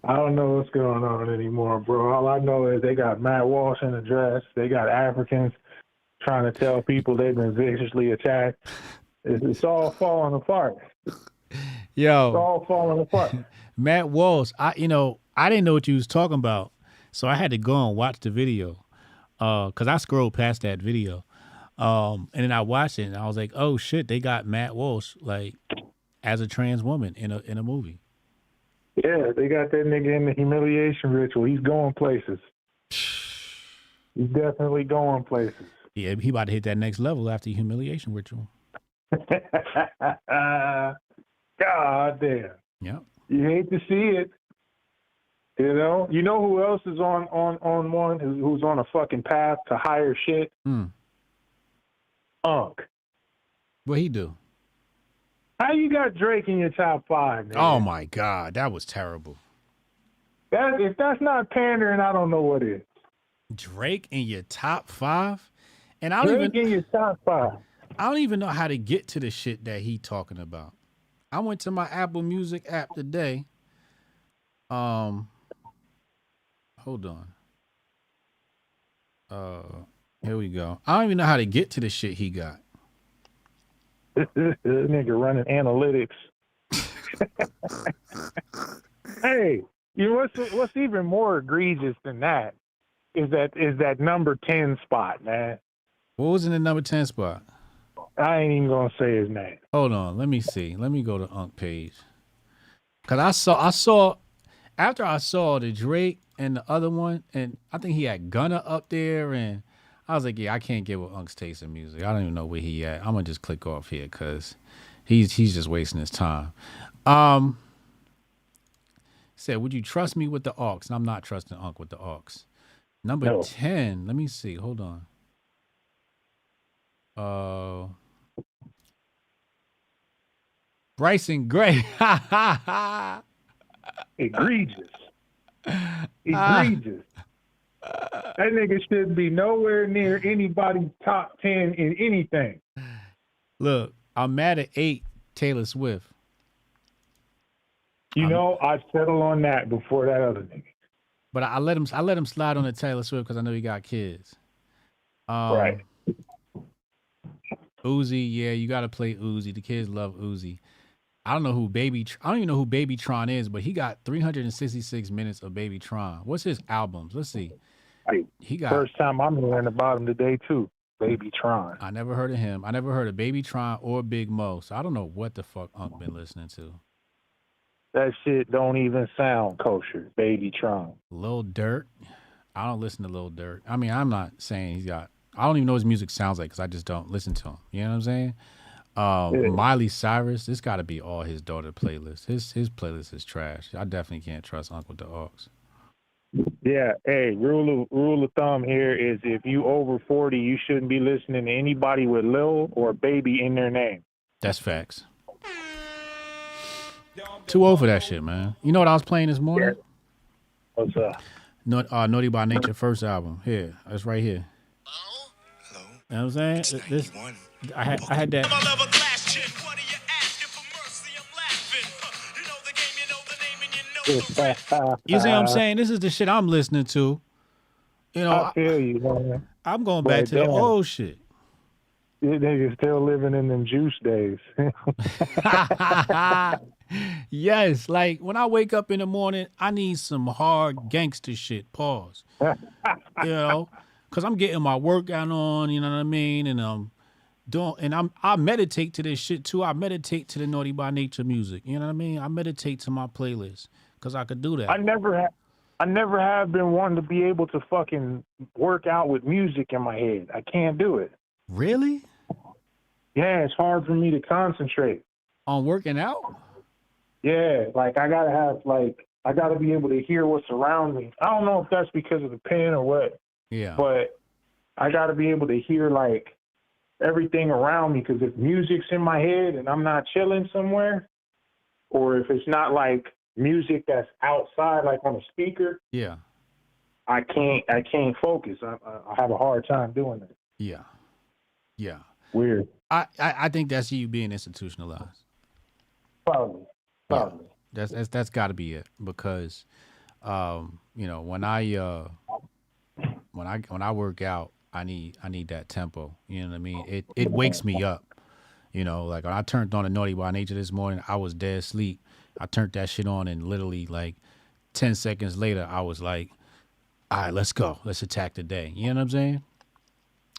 Speaker 17: don't know what's going on anymore, bro. All I know is they got Matt Walsh in the dress. They got Africans trying to tell people they've been viciously attacked. It's all falling apart.
Speaker 5: Yo,
Speaker 17: it's all falling apart.
Speaker 5: Matt Walsh, I didn't know what you was talking about, so I had to go and watch the video, cause I scrolled past that video, and then I watched it and I was like, oh shit, they got Matt Walsh like as a trans woman in a movie.
Speaker 17: Yeah, they got that nigga in the humiliation ritual. He's going places. He's definitely going places.
Speaker 5: Yeah, he about to hit that next level after the humiliation ritual.
Speaker 17: God damn.
Speaker 5: Yeah.
Speaker 17: You hate to see it. You know who else is on one who's on a fucking path to higher shit? Unk.
Speaker 5: What he do?
Speaker 17: How you got Drake in your top 5, man?
Speaker 5: Oh my God, that was terrible.
Speaker 17: If that's not pandering, I don't know what is.
Speaker 5: Drake in your top 5? And
Speaker 17: Drake in your top 5.
Speaker 5: I don't even know how to get to the shit that he talking about. I went to my Apple Music app today. Hold on. Here we go. I don't even know how to get to the shit he got.
Speaker 17: Nigga running analytics. Hey, you know what's even more egregious than that is that number 10 spot, man.
Speaker 5: What was in the number 10 spot?
Speaker 17: I ain't even gonna say his name.
Speaker 5: Hold on, let me see. Let me go to Unc page. Cause I saw after I saw the Drake and the other one, and I think he had Gunna up there, and I was like, yeah, I can't get with Unc's taste in music. I don't even know where he at. I'm gonna just click off here because he's just wasting his time. Said, would you trust me with the aux? And I'm not trusting Unc with the aux. Number 10. Let me see. Hold on. Bryson Gray.
Speaker 17: Egregious. Egregious. That nigga should be nowhere near anybody's top 10 in anything.
Speaker 5: Look, I'm mad at 8, Taylor Swift.
Speaker 17: You know, I'd settle on that before that other nigga.
Speaker 5: But I let him slide on the Taylor Swift because I know he got kids.
Speaker 17: Right.
Speaker 5: Uzi, yeah, you gotta play Uzi. The kids love Uzi. I don't even know who Baby Tron is, but he got 366 minutes of Baby Tron. What's his albums? Let's see. He got
Speaker 17: first time I'm hearing about him today too. Baby Tron.
Speaker 5: I never heard of him. I never heard of Baby Tron or Big Mo. So I don't know what the fuck Unc been listening to.
Speaker 17: That shit don't even sound kosher. Baby Tron.
Speaker 5: Lil Durk. I don't listen to Lil Durk. I mean, I'm not saying he's got. I don't even know what his music sounds like because I just don't listen to him. You know what I'm saying? Miley Cyrus. This got to be all his daughter playlist. His playlist is trash. I definitely can't trust Unc with the aux.
Speaker 17: Yeah. Hey, rule of thumb here is if you over 40, you shouldn't be listening to anybody with Lil or Baby in their name.
Speaker 5: That's facts. Too old for that shit, man. You know what I was playing this morning?
Speaker 17: What's up?
Speaker 5: Naughty by Nature first album. Here, that's right here. Hello. You know what I'm saying? This, I had that. You see what I'm saying? This is the shit I'm listening to. You know,
Speaker 17: I feel you, man.
Speaker 5: I'm going back to the old shit.
Speaker 17: Niggas still living in them juice days.
Speaker 5: Yes, like when I wake up in the morning, I need some hard gangster shit. Pause. You know, because I'm getting my workout on. You know what I mean? And I meditate to this shit too. I meditate to the Naughty by Nature music. You know what I mean? I meditate to my playlist because I could do that.
Speaker 17: I never have been one to be able to fucking work out with music in my head. I can't do it.
Speaker 5: Really?
Speaker 17: Yeah, it's hard for me to concentrate.
Speaker 5: On working out?
Speaker 17: Yeah, like I gotta be able to hear what's around me. I don't know if that's because of the pen or what.
Speaker 5: Yeah.
Speaker 17: But I gotta be able to hear like everything around me because if music's in my head and I'm not chilling somewhere, or if it's not like music that's outside, like on a speaker.
Speaker 5: Yeah.
Speaker 17: I can't focus. I have a hard time doing that.
Speaker 5: Yeah. Yeah.
Speaker 17: Weird.
Speaker 5: I think that's you being institutionalized.
Speaker 17: Probably.
Speaker 5: Yeah. That's got to be it because, you know, when I work out, I need that tempo. You know what I mean? It wakes me up. You know, like when I turned on the Naughty by Nature this morning, I was dead asleep. I turned that shit on and literally like 10 seconds later, I was like, all right, let's go. Let's attack the day. You know what I'm saying?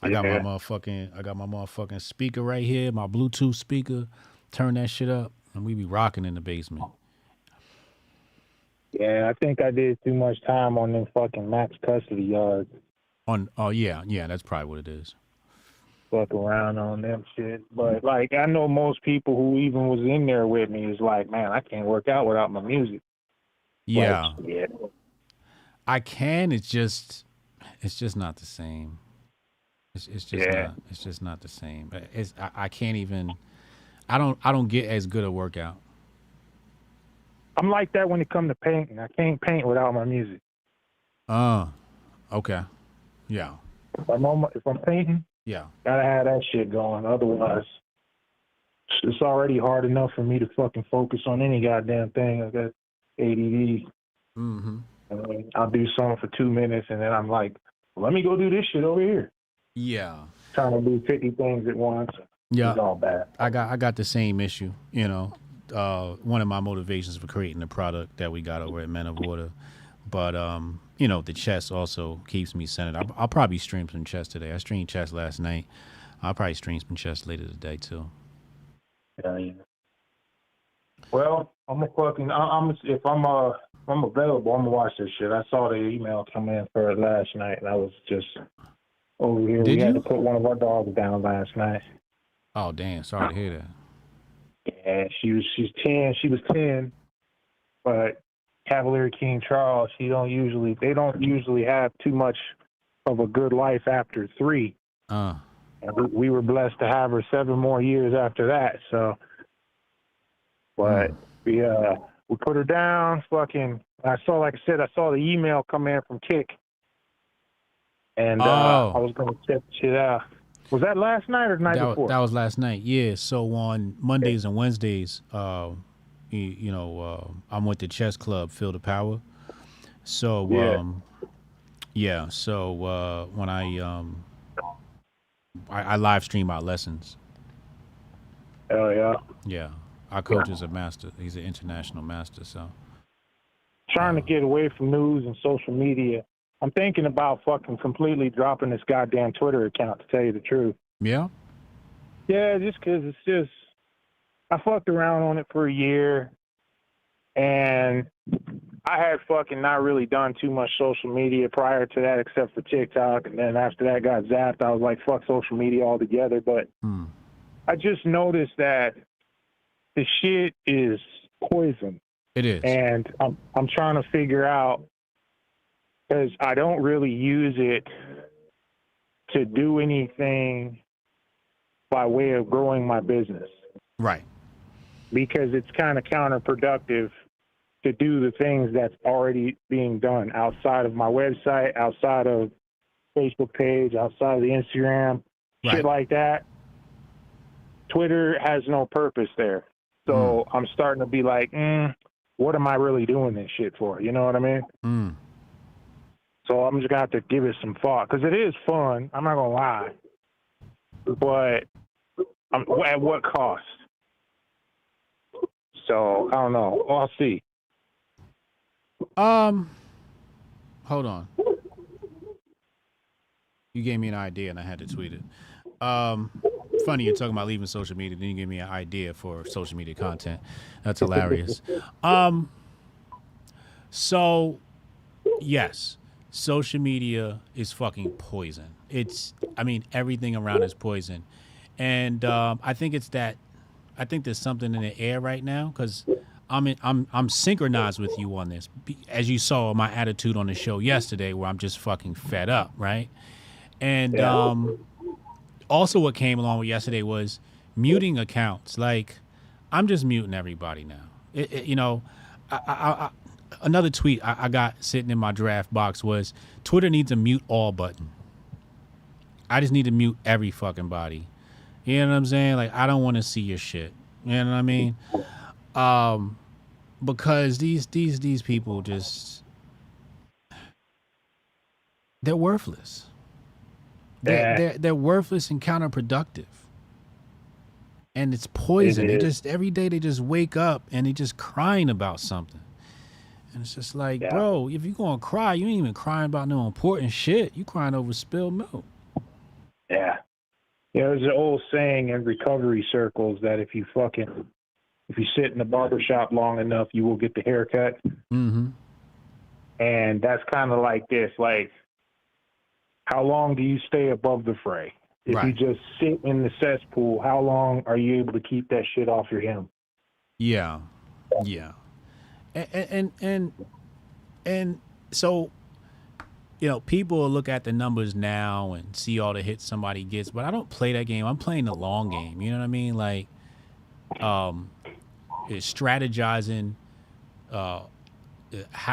Speaker 5: I got my motherfucking speaker right here, my Bluetooth speaker. Turn that shit up, and we be rocking in the basement.
Speaker 17: Yeah, I think I did too much time on them fucking max custody yards.
Speaker 5: Yeah, that's probably what it is.
Speaker 17: Fuck around on them shit. But like I know most people who even was in there with me is like, man, I can't work out without my music.
Speaker 5: Yeah.
Speaker 17: Like, yeah.
Speaker 5: I can, it's just not the same. It's just not the same. I can't even. I don't get as good a workout.
Speaker 17: I'm like that when it comes to painting. I can't paint without my music.
Speaker 5: Okay. Yeah.
Speaker 17: If I'm painting,
Speaker 5: yeah,
Speaker 17: gotta have that shit going. Otherwise, it's already hard enough for me to fucking focus on any goddamn thing. I got ADD.
Speaker 5: Mm-hmm.
Speaker 17: And I'll do something for 2 minutes, and then I'm like, let me go do this shit over here.
Speaker 5: Yeah.
Speaker 17: Trying to do 50 things at once.
Speaker 5: Yeah.
Speaker 17: It's all bad.
Speaker 5: I got the same issue, you know. One of my motivations for creating the product that we got over at Men of Water. But you know, the chess also keeps me centered. I'll probably stream some chess today. I streamed chess last night. I'll probably stream some chess later today too.
Speaker 17: Yeah. Well, I'm if I'm available, I'm gonna watch this shit. I saw the email come in for it last night, and I was just over here.
Speaker 5: Did
Speaker 17: we had
Speaker 5: you?
Speaker 17: to put one of our dogs down last night.
Speaker 5: Oh damn! Sorry to hear that.
Speaker 17: Yeah, she's 10. She was 10, but Cavalier King Charles, they don't usually have too much of a good life after 3. And we were blessed to have her 7 more years after that. So, but we put her down. Fucking, I saw the email come in from Kick, and I was gonna check shit out. Was that last night or the night before?
Speaker 5: That was last night. Yeah. So on Mondays and Wednesdays, I'm with the chess club, Feel the Power. So So when I live stream our lessons.
Speaker 17: Oh yeah.
Speaker 5: Yeah. Our coach is a master. He's an international master. So
Speaker 17: trying to get away from news and social media. I'm thinking about fucking completely dropping this goddamn Twitter account, to tell you the truth.
Speaker 5: Yeah?
Speaker 17: Yeah, just because I fucked around on it for a year, and I had fucking not really done too much social media prior to that except for TikTok, and then after that got zapped, I was like, fuck social media altogether, but I just noticed that the shit is poison.
Speaker 5: It is.
Speaker 17: And I'm trying to figure out, because I don't really use it to do anything by way of growing my business.
Speaker 5: Right.
Speaker 17: Because it's kind of counterproductive to do the things that's already being done outside of my website, outside of Facebook page, outside of the Instagram, shit like that. Twitter has no purpose there. So I'm starting to be like, what am I really doing this shit for? You know what I mean? So I'm just going to have to give it some thought, because it is fun. I'm not going to lie. But at what cost? So I don't know. I'll see.
Speaker 5: Hold on. You gave me an idea and I had to tweet it. Funny, you're talking about leaving social media, then you give me an idea for social media content. That's hilarious. So yes, social media is fucking poison. Everything around is poison. And I think there's something in the air right now, because I'm synchronized with you on this. As you saw my attitude on the show yesterday, where I'm just fucking fed up, right? And also what came along with yesterday was muting accounts. Like, I'm just muting everybody now. Another tweet I got sitting in my draft box was, Twitter needs a mute all button. I just need to mute every fucking body. You know what I'm saying? Like, I don't want to see your shit. You know what I mean? Because these people just, they're worthless. They're worthless and counterproductive. And it's poison. They just, every day they just wake up and they just crying about something. And it's just like, bro, if you're going to cry, you ain't even crying about no important shit. You crying over spilled milk.
Speaker 17: Yeah. There's an old saying in recovery circles that if you sit in the barbershop long enough, you will get the haircut.
Speaker 5: Mm-hmm.
Speaker 17: And that's kind of like this. Like, how long do you stay above the fray? If you just sit in the cesspool, how long are you able to keep that shit off your hem?
Speaker 5: Yeah. Yeah. And so, people will look at the numbers now and see all the hits somebody gets, but I don't play that game. I'm playing the long game. You know what I mean? Like, it's strategizing how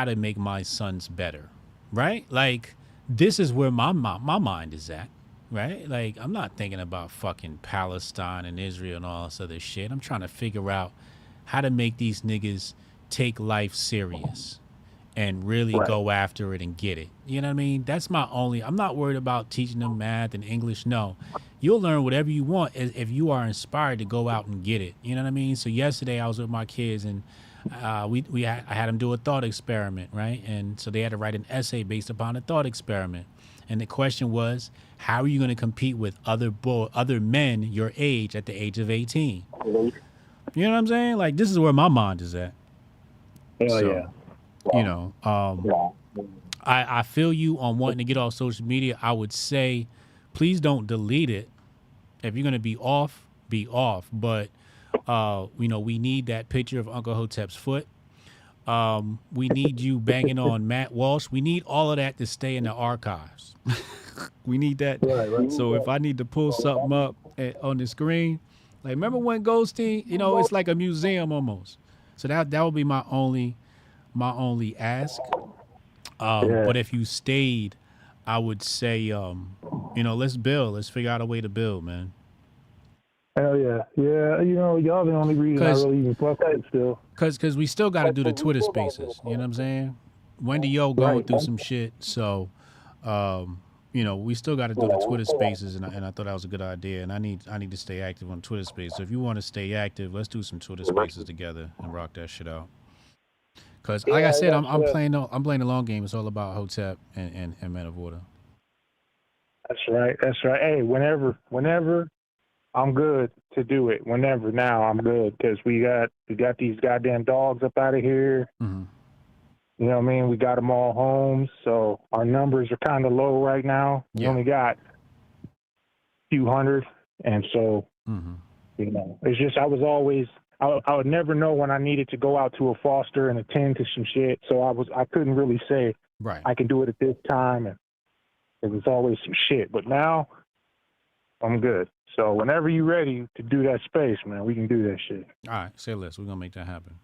Speaker 5: to make my sons better, right? Like, this is where my mind is at, right? Like, I'm not thinking about fucking Palestine and Israel and all this other shit. I'm trying to figure out how to make these niggas take life serious and really go after it and get it. You know what I mean? That's my only. I'm not worried about teaching them math and English. No, you'll learn whatever you want if you are inspired to go out and get it. You know what I mean? So yesterday I was with my kids and I had them do a thought experiment, right? And so they had to write an essay based upon a thought experiment. And the question was, how are you going to compete with other men your age at the age of 18? You know what I'm saying? Like, this is where my mind is at.
Speaker 17: Hell yeah.
Speaker 5: You know, I feel you on wanting to get off social media. I would say, please don't delete it. If you're going to be off, be off. But, you know, we need that picture of Uncle Hotep's foot. We need you banging on Matt Walsh. We need all of that to stay in the archives. We need that. Right. So if I need to pull something up on the screen, like, remember when Goldstein, you know, it's like a museum almost. So that would be my only ask. But if you stayed, I would say, you know, let's build. Let's figure out a way to build, man.
Speaker 17: Hell yeah. Yeah, you know, y'all the only reason I really even fuck that still.
Speaker 5: Because we still got to do the Twitter spaces. You know what I'm saying? Wendy Yo going through some shit. So, you know, we still got to do the Twitter spaces. And I thought that was a good idea. And I need to stay active on Twitter spaces. So if you want to stay active, let's do some Twitter spaces together and rock that shit out. Because, like I said, I'm playing the long game. It's all about Hotep and Men of Order.
Speaker 17: That's right. Hey, whenever I'm good to do it. Whenever now, I'm good because we got these goddamn dogs up out of here.
Speaker 5: Mm-hmm.
Speaker 17: You know what I mean? We got them all home, so our numbers are kind of low right now. We only got a few hundred, and so you know, it's just I would never know when I needed to go out to a foster and attend to some shit. So I couldn't really say I can do it at this time, and it was always some shit. But now I'm good. So whenever you're ready to do that space, man, we can do that shit.
Speaker 5: All right, say less. We're gonna make that happen.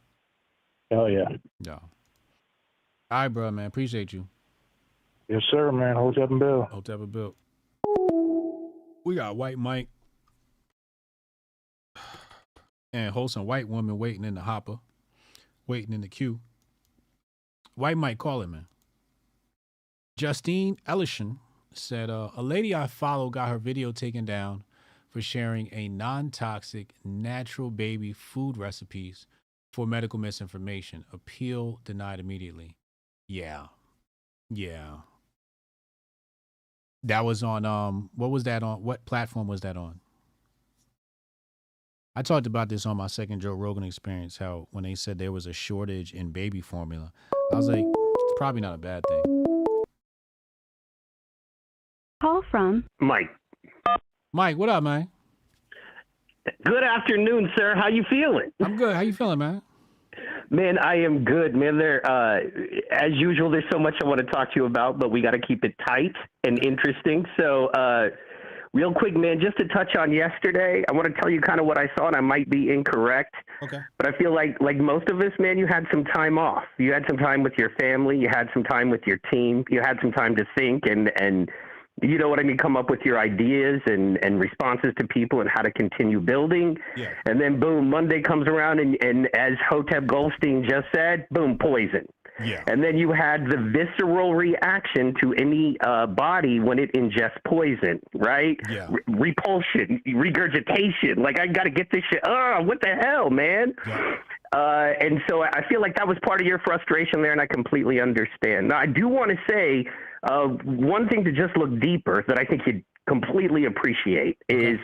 Speaker 17: Hell yeah.
Speaker 5: Yeah. All right, bro, man. Appreciate you.
Speaker 17: Yes, sir, man. Hotep and Bill.
Speaker 5: Hotep and Bill. We got White Mike and wholesome white woman waiting in the hopper, waiting in the queue. White Mike, call it, man. Justine Ellison said, a lady I follow got her video taken down for sharing a non-toxic natural baby food recipes for medical misinformation. Appeal denied immediately. Yeah. That was on, what was that on? What platform was that on? I talked about this on my second Joe Rogan Experience, how when they said there was a shortage in baby formula, I was like, it's probably not a bad thing.
Speaker 15: Call from
Speaker 16: Mike.
Speaker 5: Mike, what up, man?
Speaker 16: Good afternoon, sir. How you feeling?
Speaker 5: I'm good. How you feeling, man?
Speaker 16: Man, I am good, man. As usual, there's so much I want to talk to you about, but we got to keep it tight and interesting. So, real quick, man, just to touch on yesterday, I want to tell you kind of what I saw, and I might be incorrect.
Speaker 5: Okay.
Speaker 16: But I feel like most of us, man, you had some time off. You had some time with your family. You had some time with your team. You had some time to think and you know what I mean, come up with your ideas and responses to people and how to continue building.
Speaker 5: Yeah.
Speaker 16: And then, boom, Monday comes around and as Hotep Goldstein just said, boom, poison.
Speaker 5: Yeah.
Speaker 16: And then you had the visceral reaction to any body when it ingests poison, right?
Speaker 5: Yeah.
Speaker 16: Repulsion, regurgitation. Like, I got to get this shit. Oh, what the hell, man?
Speaker 5: Yeah.
Speaker 16: And so I feel like that was part of your frustration there, and I completely understand. Now, I do want to say one thing to just look deeper that I think you'd completely appreciate is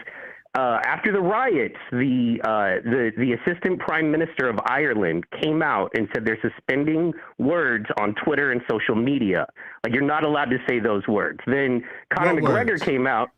Speaker 16: after the riots, the assistant prime minister of Ireland came out and said they're suspending words on Twitter and social media. Like, you're not allowed to say those words. Then Conor McGregor came out.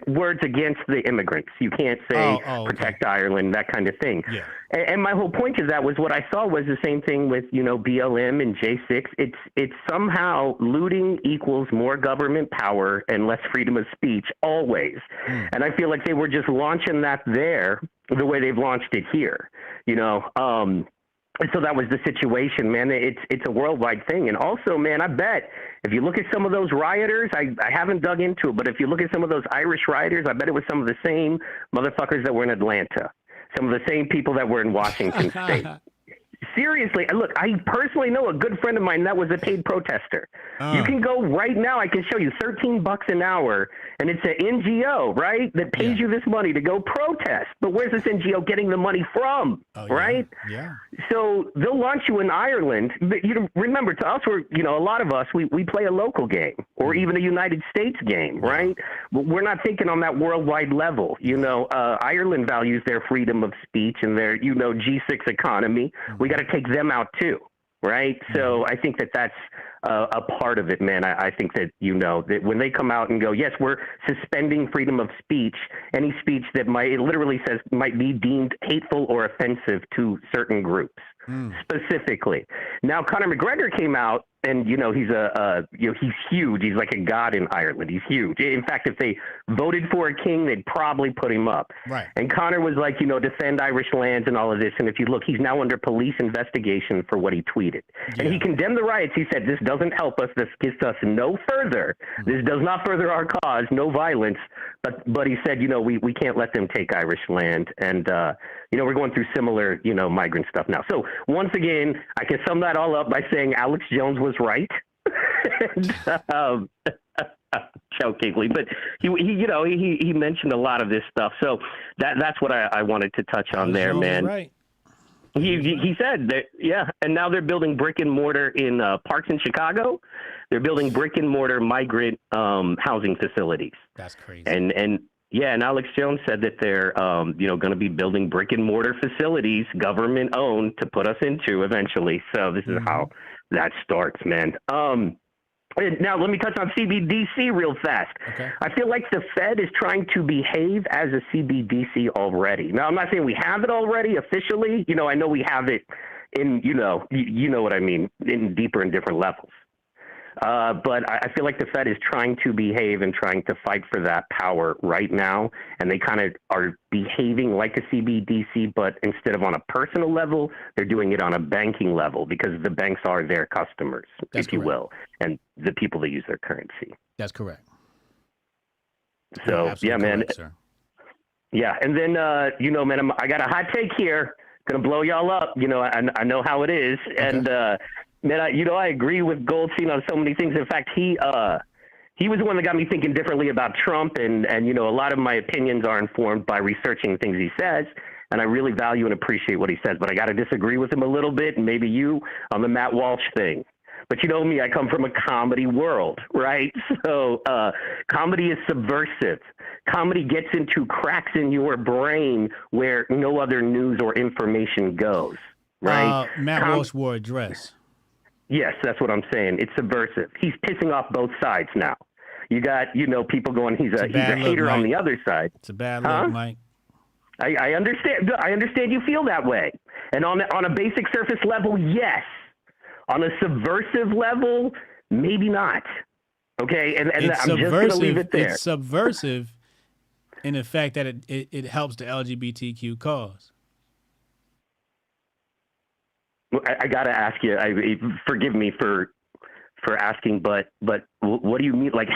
Speaker 16: Words against the immigrants. You can't say protect Ireland, that kind of thing.
Speaker 5: Yeah.
Speaker 16: And my whole point of that was what I saw was the same thing with, you know, BLM and J6. It's somehow looting equals more government power and less freedom of speech always. And I feel like they were just launching that there the way they've launched it here, you know. And so that was the situation, man. It's a worldwide thing. And also, man, I bet if you look at some of those rioters, I haven't dug into it, but if you look at some of those Irish rioters, I bet it was some of the same motherfuckers that were in Atlanta, some of the same people that were in Washington State. seriously, look, I personally know a good friend of mine that was a paid protester. You can go right now. I can show you $13 an hour, and it's an NGO, right, that pays you this money to go protest. But where's this NGO getting the money from, right?
Speaker 5: Yeah.
Speaker 16: So they'll launch you in Ireland. But you remember, to us, a lot of us, we play a local game or even a United States game, right? But we're not thinking on that worldwide level. Ireland values their freedom of speech and their, G6 economy. We got to take them out too, right? So I think that's a part of it, man. I think that, that when they come out and go, yes, we're suspending freedom of speech, any speech that it literally says might be deemed hateful or offensive to certain groups. Specifically. Now, Conor McGregor came out, and he's he's huge. He's like a god in Ireland. He's huge. In fact, if they voted for a king, they'd probably put him up.
Speaker 5: Right.
Speaker 16: And Conor was like, defend Irish lands and all of this. And if you look, he's now under police investigation for what he tweeted. Yeah. And he condemned the riots. He said, this doesn't help us. This gets us no further. This does not further our cause. No violence. But he said, we can't let them take Irish land. And we're going through similar, migrant stuff now. So once again, I can sum that all up by saying Alex Jones was right. Jokingly, but he mentioned a lot of this stuff. So that's what I wanted to touch on there, man.
Speaker 5: Right.
Speaker 16: He said that, yeah, and now they're building brick and mortar in parks in Chicago. They're building brick and mortar migrant housing facilities.
Speaker 5: That's crazy.
Speaker 16: And Alex Jones said that they're, going to be building brick and mortar facilities, government owned, to put us into eventually. So this is how that starts, man. Now let me touch on CBDC real fast.
Speaker 5: Okay.
Speaker 16: I feel like the Fed is trying to behave as a CBDC already. Now, I'm not saying we have it already officially. I know we have it in, you know what I mean, in deeper and different levels. But I feel like the Fed is trying to behave and trying to fight for that power right now. And they kind of are behaving like a CBDC, but instead of on a personal level, they're doing it on a banking level because the banks are their customers, if you will, and the people that use their currency.
Speaker 5: That's correct.
Speaker 16: So, yeah, man.
Speaker 5: Correct, sir.
Speaker 16: Yeah. And then, man, I got a hot take here. Going to blow y'all up. I know how it is. Okay. And, man, I agree with Goldstein on so many things. In fact, he was the one that got me thinking differently about Trump. And a lot of my opinions are informed by researching things he says. And I really value and appreciate what he says. But I got to disagree with him a little bit, and maybe you, on the Matt Walsh thing. But you know me, I come from a comedy world, right? So comedy is subversive. Comedy gets into cracks in your brain where no other news or information goes, right?
Speaker 5: Matt Walsh wore a dress.
Speaker 16: Yes, that's what I'm saying. It's subversive. He's pissing off both sides now. You got, people going, he's a hater on the other side.
Speaker 5: It's a bad look, Mike.
Speaker 16: I understand. I understand you feel that way. And on a basic surface level, yes. On a subversive level, maybe not. Okay, and I'm just going to leave it there.
Speaker 5: It's subversive in the fact that it helps the LGBTQ cause.
Speaker 16: I got to ask you. Forgive me for asking, but what do you mean? Like,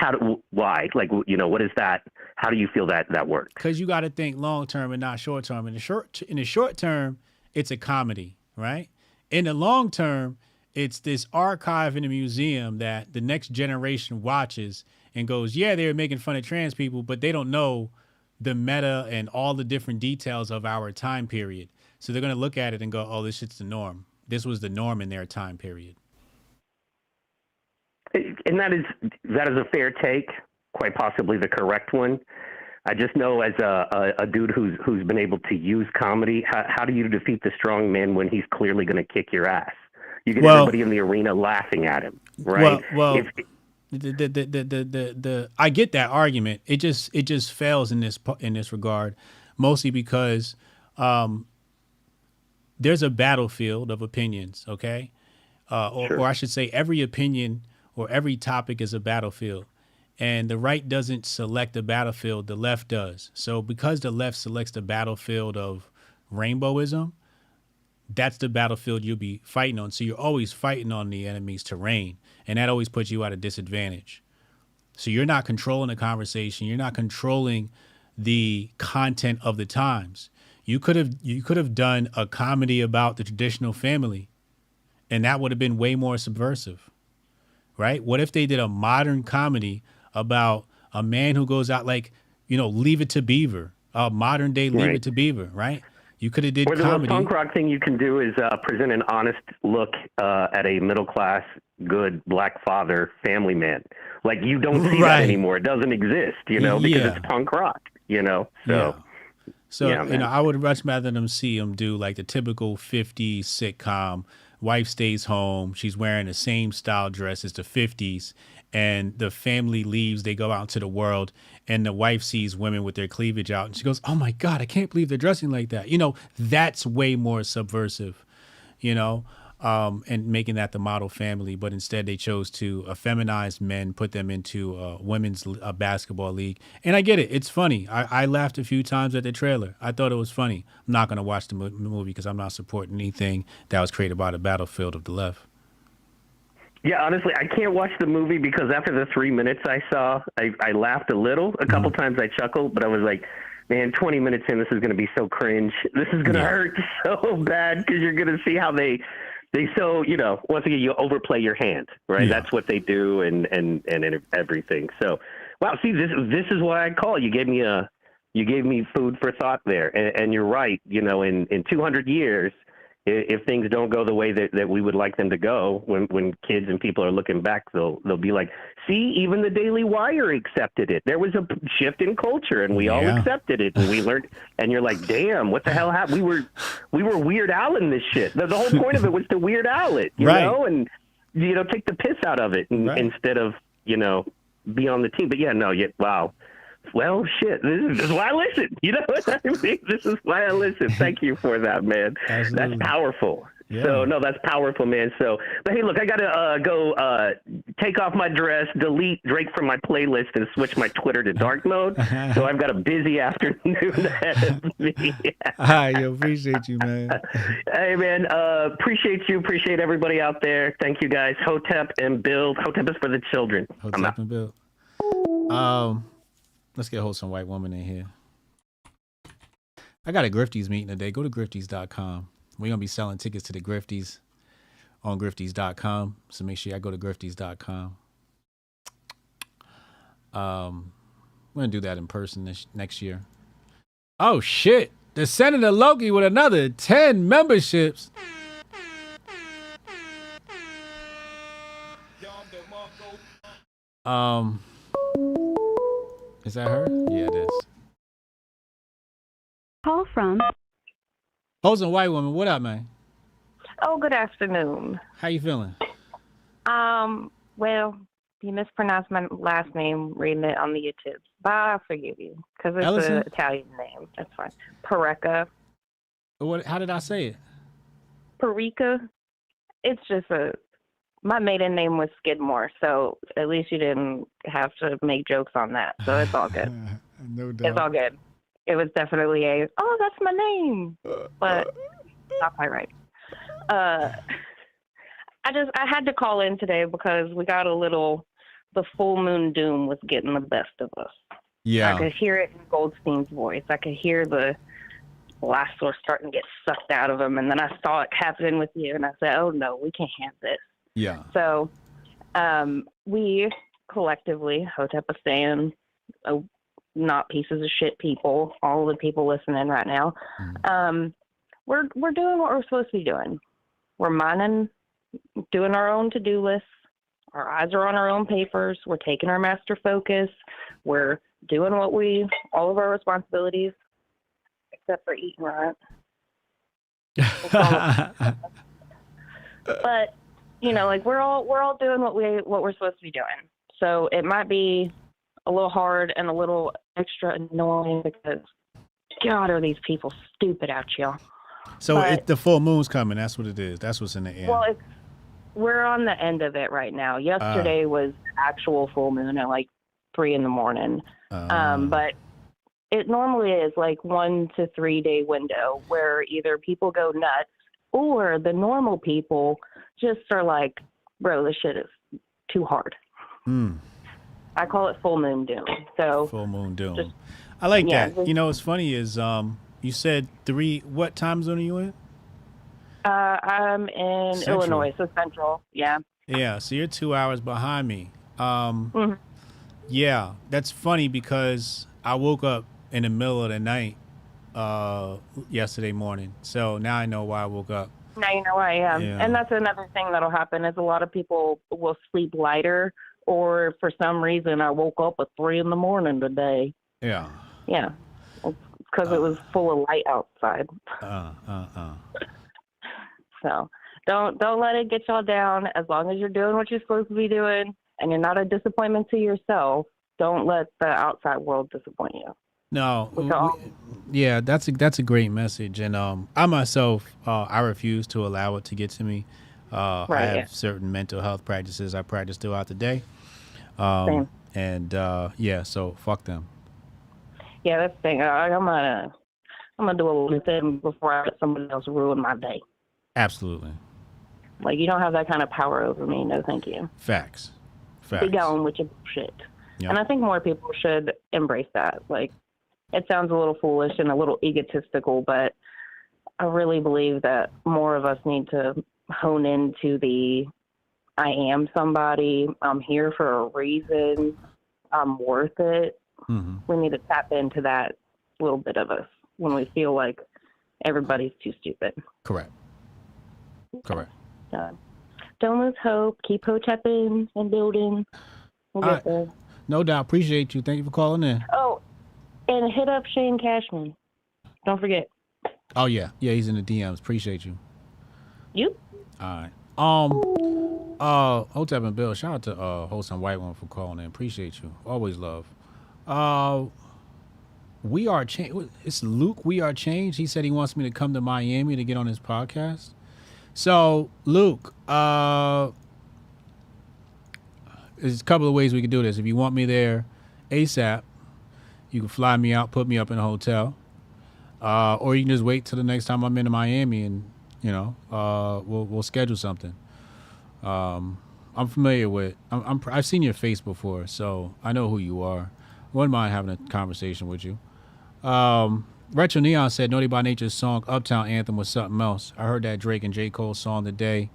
Speaker 16: why? Like, what is that? How do you feel that works?
Speaker 5: Because you got to think long term and not short term. In the short term, it's a comedy, right? In the long term, it's this archive in a museum that the next generation watches and goes, yeah, they were making fun of trans people, but they don't know the meta and all the different details of our time period. So they're going to look at it and go, oh, this shit's the norm. This was the norm in their time period.
Speaker 16: And that is a fair take, quite possibly the correct one. I just know as a dude who's been able to use comedy, how do you defeat the strong man when he's clearly going to kick your ass? You get everybody in the arena laughing at him, right?
Speaker 5: Well, I get that argument. It just fails in this regard, mostly because there's a battlefield of opinions, okay? Or I should say every opinion or every topic is a battlefield. And the right doesn't select the battlefield, the left does. So because the left selects the battlefield of rainbowism, that's the battlefield you'll be fighting on. So you're always fighting on the enemy's terrain, and that always puts you at a disadvantage. So you're not controlling the conversation. You're not controlling the content of the times. You could have done a comedy about the traditional family, and that would have been way more subversive, right? What if they did a modern comedy about a man who goes out, like, Leave It to Beaver, a modern day Leave It to Beaver, right? You could have did
Speaker 16: Or the
Speaker 5: comedy.
Speaker 16: most punk rock thing you can do is present an honest look at a middle class, good black father, family man. Like, you don't see that anymore. It doesn't exist, because it's punk rock, So,
Speaker 5: I would much rather them see him do like the typical 50s sitcom. Wife stays home. She's wearing the same style dress as the 50s. And the family leaves. They go out into the world. And the wife sees women with their cleavage out. And she goes, oh, my God, I can't believe they're dressing like that. That's way more subversive, and making that the model family. But instead they chose to feminize men, put them into a women's basketball league. And I get it. It's funny. I laughed a few times at the trailer. I thought it was funny. I'm not going to watch the movie because I'm not supporting anything that was created by the battlefield of the left.
Speaker 16: Yeah, honestly, I can't watch the movie because after the 3 minutes I saw, I laughed a little. A couple times I chuckled, but I was like, man, 20 minutes in, this is going to be so cringe. This is going to hurt so bad because you're going to see how they so, once again, you overplay your hand, right? Yeah. That's what they do and everything. So, wow, see, this is why I call. You gave me food for thought there. And you're right, in 200 years, if things don't go the way that we would like them to go, when kids and people are looking back, they'll be like, see, even the Daily Wire accepted it. There was a shift in culture, and we all accepted it, and we learned. And you're like, damn, what the hell happened? We were Weird Al in this shit. The whole point of it was to Weird Al it, you know, and take the piss out of it instead of be on the team. But wow. Well, shit, this is why I listen. You know what I mean? This is why I listen. Thank you for that, man. Absolutely. That's powerful. Yeah. So, no, that's powerful, man. So, but hey, look, I got to go take off my dress, delete Drake from my playlist, and switch my Twitter to dark mode. So I've got a busy afternoon ahead of me.
Speaker 5: Hi, appreciate you, man.
Speaker 16: Hey, man, appreciate you. Appreciate everybody out there. Thank you, guys. Hotep and Build. Hotep is for the children.
Speaker 5: Hotep and Build. Let's get a wholesome white woman in here. I got a Grifties meeting today. Go to grifties.com. We're going to be selling tickets to the Grifties on grifties.com. So make sure I go to grifties.com. We're going to do that in person next year. Oh, shit. The Senator Loki with another 10 memberships. Is that her? Yeah, it is.
Speaker 15: Call from.
Speaker 5: Wholesome white woman, what up, man?
Speaker 18: Oh, good afternoon.
Speaker 5: How you feeling?
Speaker 18: Well, you mispronounced my last name reading it on the YouTube, but I'll forgive you because it's an Italian name. That's fine. Pareca.
Speaker 5: How did I say it?
Speaker 18: Pareca. It's just my maiden name was Skidmore, so at least you didn't have to make jokes on that. So it's all good.
Speaker 5: No doubt.
Speaker 18: It's all good. It was definitely that's my name, but not quite right. I had to call in today because we got the full moon doom was getting the best of us.
Speaker 5: Yeah.
Speaker 18: I could hear it in Goldstein's voice. I could hear the lasso starting to get sucked out of him. And then I saw it happening with you, and I said, oh, no, we can't have this.
Speaker 5: Yeah.
Speaker 18: So we collectively, Hotepistan, not pieces of shit people, all the people listening right now, we're doing what we're supposed to be doing. We're doing our own to-do lists. Our eyes are on our own papers. We're taking our master focus. We're doing all of our responsibilities, except for eating right. But we're all doing what we're supposed to be doing. So it might be a little hard and a little extra annoying because, God, are these people stupid out y'all.
Speaker 5: So the full moon's coming. That's what it is. That's what's in the air.
Speaker 18: Well, we're on the end of it right now. Yesterday was actual full moon at 3 a.m. But it normally is 1 to 3 day window where either people go nuts or the normal people just are like, bro, this shit is too hard. I call it full moon doom. So
Speaker 5: full moon doom. I like that. What's funny is, You said 3. What time zone are you in?
Speaker 18: I'm in
Speaker 5: Central.
Speaker 18: Illinois, so Central. Yeah.
Speaker 5: Yeah, so you're 2 hours behind me. Yeah, that's funny because I woke up in the middle of the night yesterday morning. So now I know why I woke up.
Speaker 18: Now you know why, yeah.
Speaker 5: Yeah.
Speaker 18: And that's another thing that'll happen is a lot of people will sleep lighter, or for some reason I woke up at 3 a.m. today.
Speaker 5: Yeah.
Speaker 18: Yeah. It's because it was full of light outside. So don't let it get y'all down. As long as you're doing what you're supposed to be doing and you're not a disappointment to yourself, don't let the outside world disappoint you.
Speaker 5: No, yeah, that's a great message, and I myself I refuse to allow it to get to me. I have certain mental health practices I practice throughout the day,
Speaker 18: Same.
Speaker 5: and yeah, so fuck them.
Speaker 18: Yeah, that's the thing. I'm gonna do a little thing before I let somebody else ruin my day.
Speaker 5: Absolutely.
Speaker 18: Like, you don't have that kind of power over me. No, thank you.
Speaker 5: Facts.
Speaker 18: Be going with your bullshit.
Speaker 5: Yep.
Speaker 18: And I think more people should embrace that. Like, it sounds a little foolish and a little egotistical, but I really believe that more of us need to hone into the I am somebody, I'm here for a reason, I'm worth it.
Speaker 5: Mm-hmm.
Speaker 18: We need to tap into that little bit of us when we feel like everybody's too stupid.
Speaker 5: Correct.
Speaker 18: Don't lose hope. Keep hotepping and building. We'll get there.
Speaker 5: No doubt. Appreciate you. Thank you for calling in.
Speaker 18: Oh, and hit up Shane Cashman. Don't forget.
Speaker 5: Oh yeah, he's in the DMs. Appreciate you.
Speaker 18: You?
Speaker 5: All right. Hotep and Bill, shout out to Host and White One for calling in. Appreciate you. Always love. We Are Change. It's Luke. We Are Change. He said he wants me to come to Miami to get on his podcast. So Luke, there's a couple of ways we can do this. If you want me there ASAP, you can fly me out, put me up in a hotel, or you can just wait till the next time I'm in Miami, and we'll schedule something. I'm familiar with. I've seen your face before, so I know who you are. Wouldn't mind having a conversation with you. Retro Neon said Naughty by Nature's song Uptown Anthem was something else. I heard that Drake and J. Cole song today.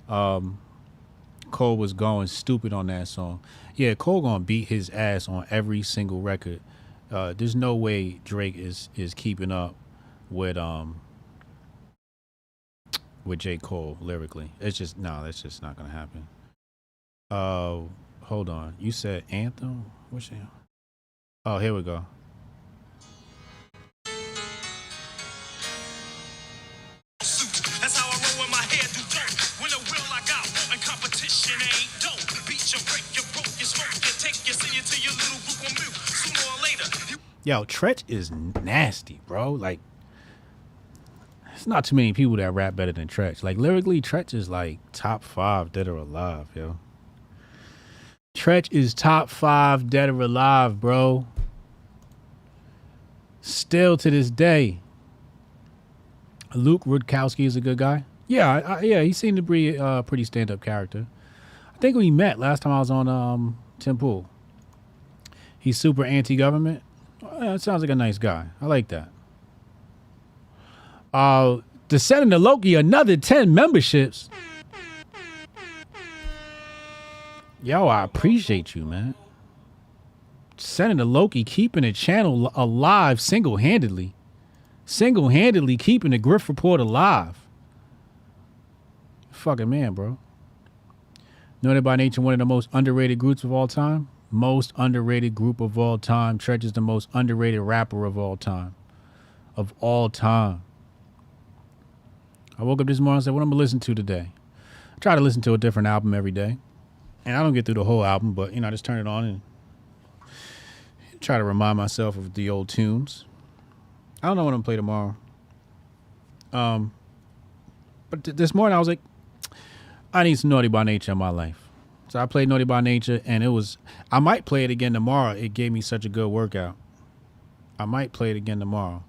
Speaker 5: Cole was going stupid on that song. Yeah, Cole gonna beat his ass on every single record. There's no way Drake is keeping up with J. Cole lyrically. That's just not gonna happen. Hold on. You said Anthem? What's that? Oh, here we go. Yo, Tretch is nasty, bro. Like, there's not too many people that rap better than Tretch. Like, lyrically, Tretch is like top 5 dead or alive, yo. Tretch is top 5 dead or alive, bro. Still to this day. Luke Rudkowski is a good guy. Yeah, he seemed to be a pretty stand-up character. I think we met last time I was on Tim Pool. He's super anti-government. It sounds like a nice guy. I like that. To Senator Loki, another 10 memberships. Yo, I appreciate you, man. Senator Loki keeping the channel alive single-handedly. Single-handedly keeping the Grift Report alive. Fucking man, bro. Known by nature, one of the most underrated groups of all time. Most underrated group of all time. Tretch is the most underrated rapper of all time. Of all time. I woke up this morning and said, what I'm going to listen to today? I try to listen to a different album every day. And I don't get through the whole album, but, I just turn it on and try to remind myself of the old tunes. I don't know what I'm going to play tomorrow. But this morning I was like, I need some Naughty by Nature in my life. So I played Naughty by Nature, and I might play it again tomorrow. It gave me such a good workout. I might play it again tomorrow.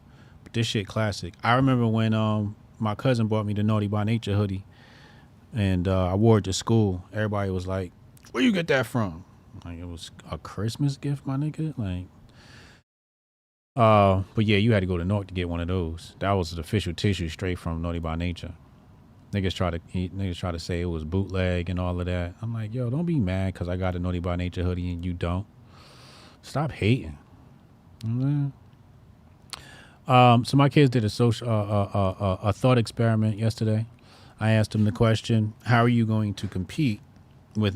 Speaker 5: But this shit classic. I remember when my cousin bought me the Naughty by Nature hoodie, and I wore it to school. Everybody was like, where you get that from? Like, it was a Christmas gift, my nigga. Like, But yeah, you had to go to North to get one of those. That was the official tissue straight from Naughty by Nature. Niggas try to say it was bootleg and all of that. I'm like, yo, don't be mad because I got a Naughty by Nature hoodie and you don't. Stop hating. You know what I'm saying? So my kids did a thought experiment yesterday. I asked them the question, how are you going to compete with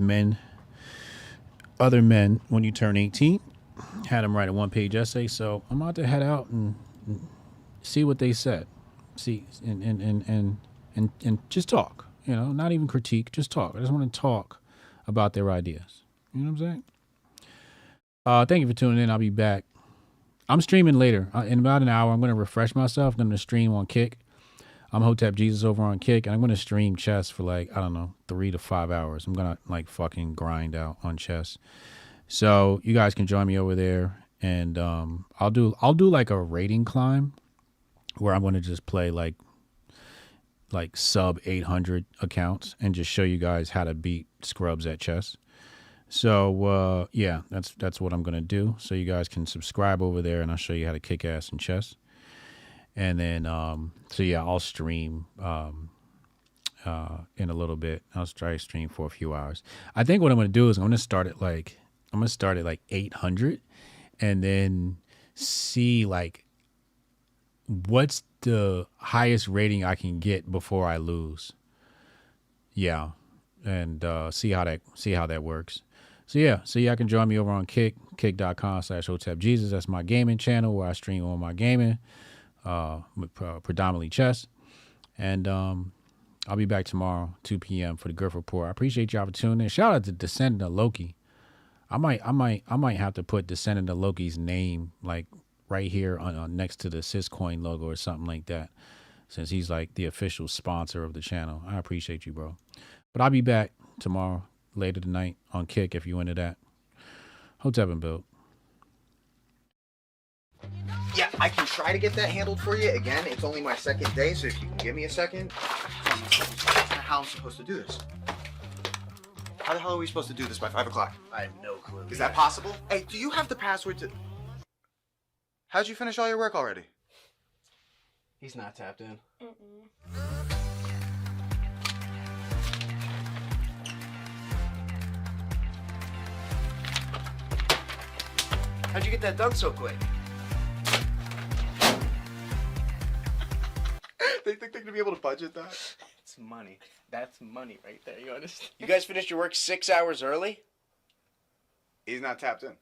Speaker 5: other men when you turn 18? Had them write a 1-page essay. So I'm about to head out and see what they said. See, and just talk, you know, not even critique, just talk. I just want to talk about their ideas. You know what I'm saying? Thank you for tuning in. I'll be back. I'm streaming later. In about an hour, I'm going to refresh myself. I'm going to stream on Kick. I'm Hotep Jesus over on Kick, and I'm going to stream chess for like, I don't know, 3 to 5 hours. I'm going to like fucking grind out on chess. So you guys can join me over there, and I'll do like a rating climb where I'm going to just play like sub 800 accounts and just show you guys how to beat scrubs at chess. So yeah, that's what I'm going to do. So you guys can subscribe over there, and I'll show you how to kick ass in chess. And then, so yeah, I'll stream in a little bit. I'll try to stream for a few hours. I think what I'm going to do is I'm going to start at like 800 and then see like what's the highest rating I can get before I lose. Yeah. And see how that works. So yeah, I can join me over on Kick, kick.com/Hotep Jesus. That's my gaming channel where I stream all my gaming. Predominantly chess, and I'll be back tomorrow 2 p.m. for the Grift Report. I appreciate y'all for tuning in. Shout out to Descendant of Loki. I might have to put Descendant of Loki's name like right here on next to the Syscoin logo or something like that, since he's like the official sponsor of the channel. I appreciate you, bro. But I'll be back tomorrow later tonight on Kick if you into that. Hotep and Build.
Speaker 2: Yeah, I can try to get that handled for you. Again, it's only my second day, so if you can give me a second. How am I supposed to do this? How the hell are we supposed to do this by 5 o'clock?
Speaker 3: I have no clue.
Speaker 2: Is that possible? Hey, do you have the password to... How'd you finish all your work already?
Speaker 3: He's not tapped in. How'd you get that done so quick?
Speaker 2: They think they're gonna be able to budget that?
Speaker 3: It's money. That's money right there. You understand? You guys finished your work 6 hours early?
Speaker 2: He's not tapped in.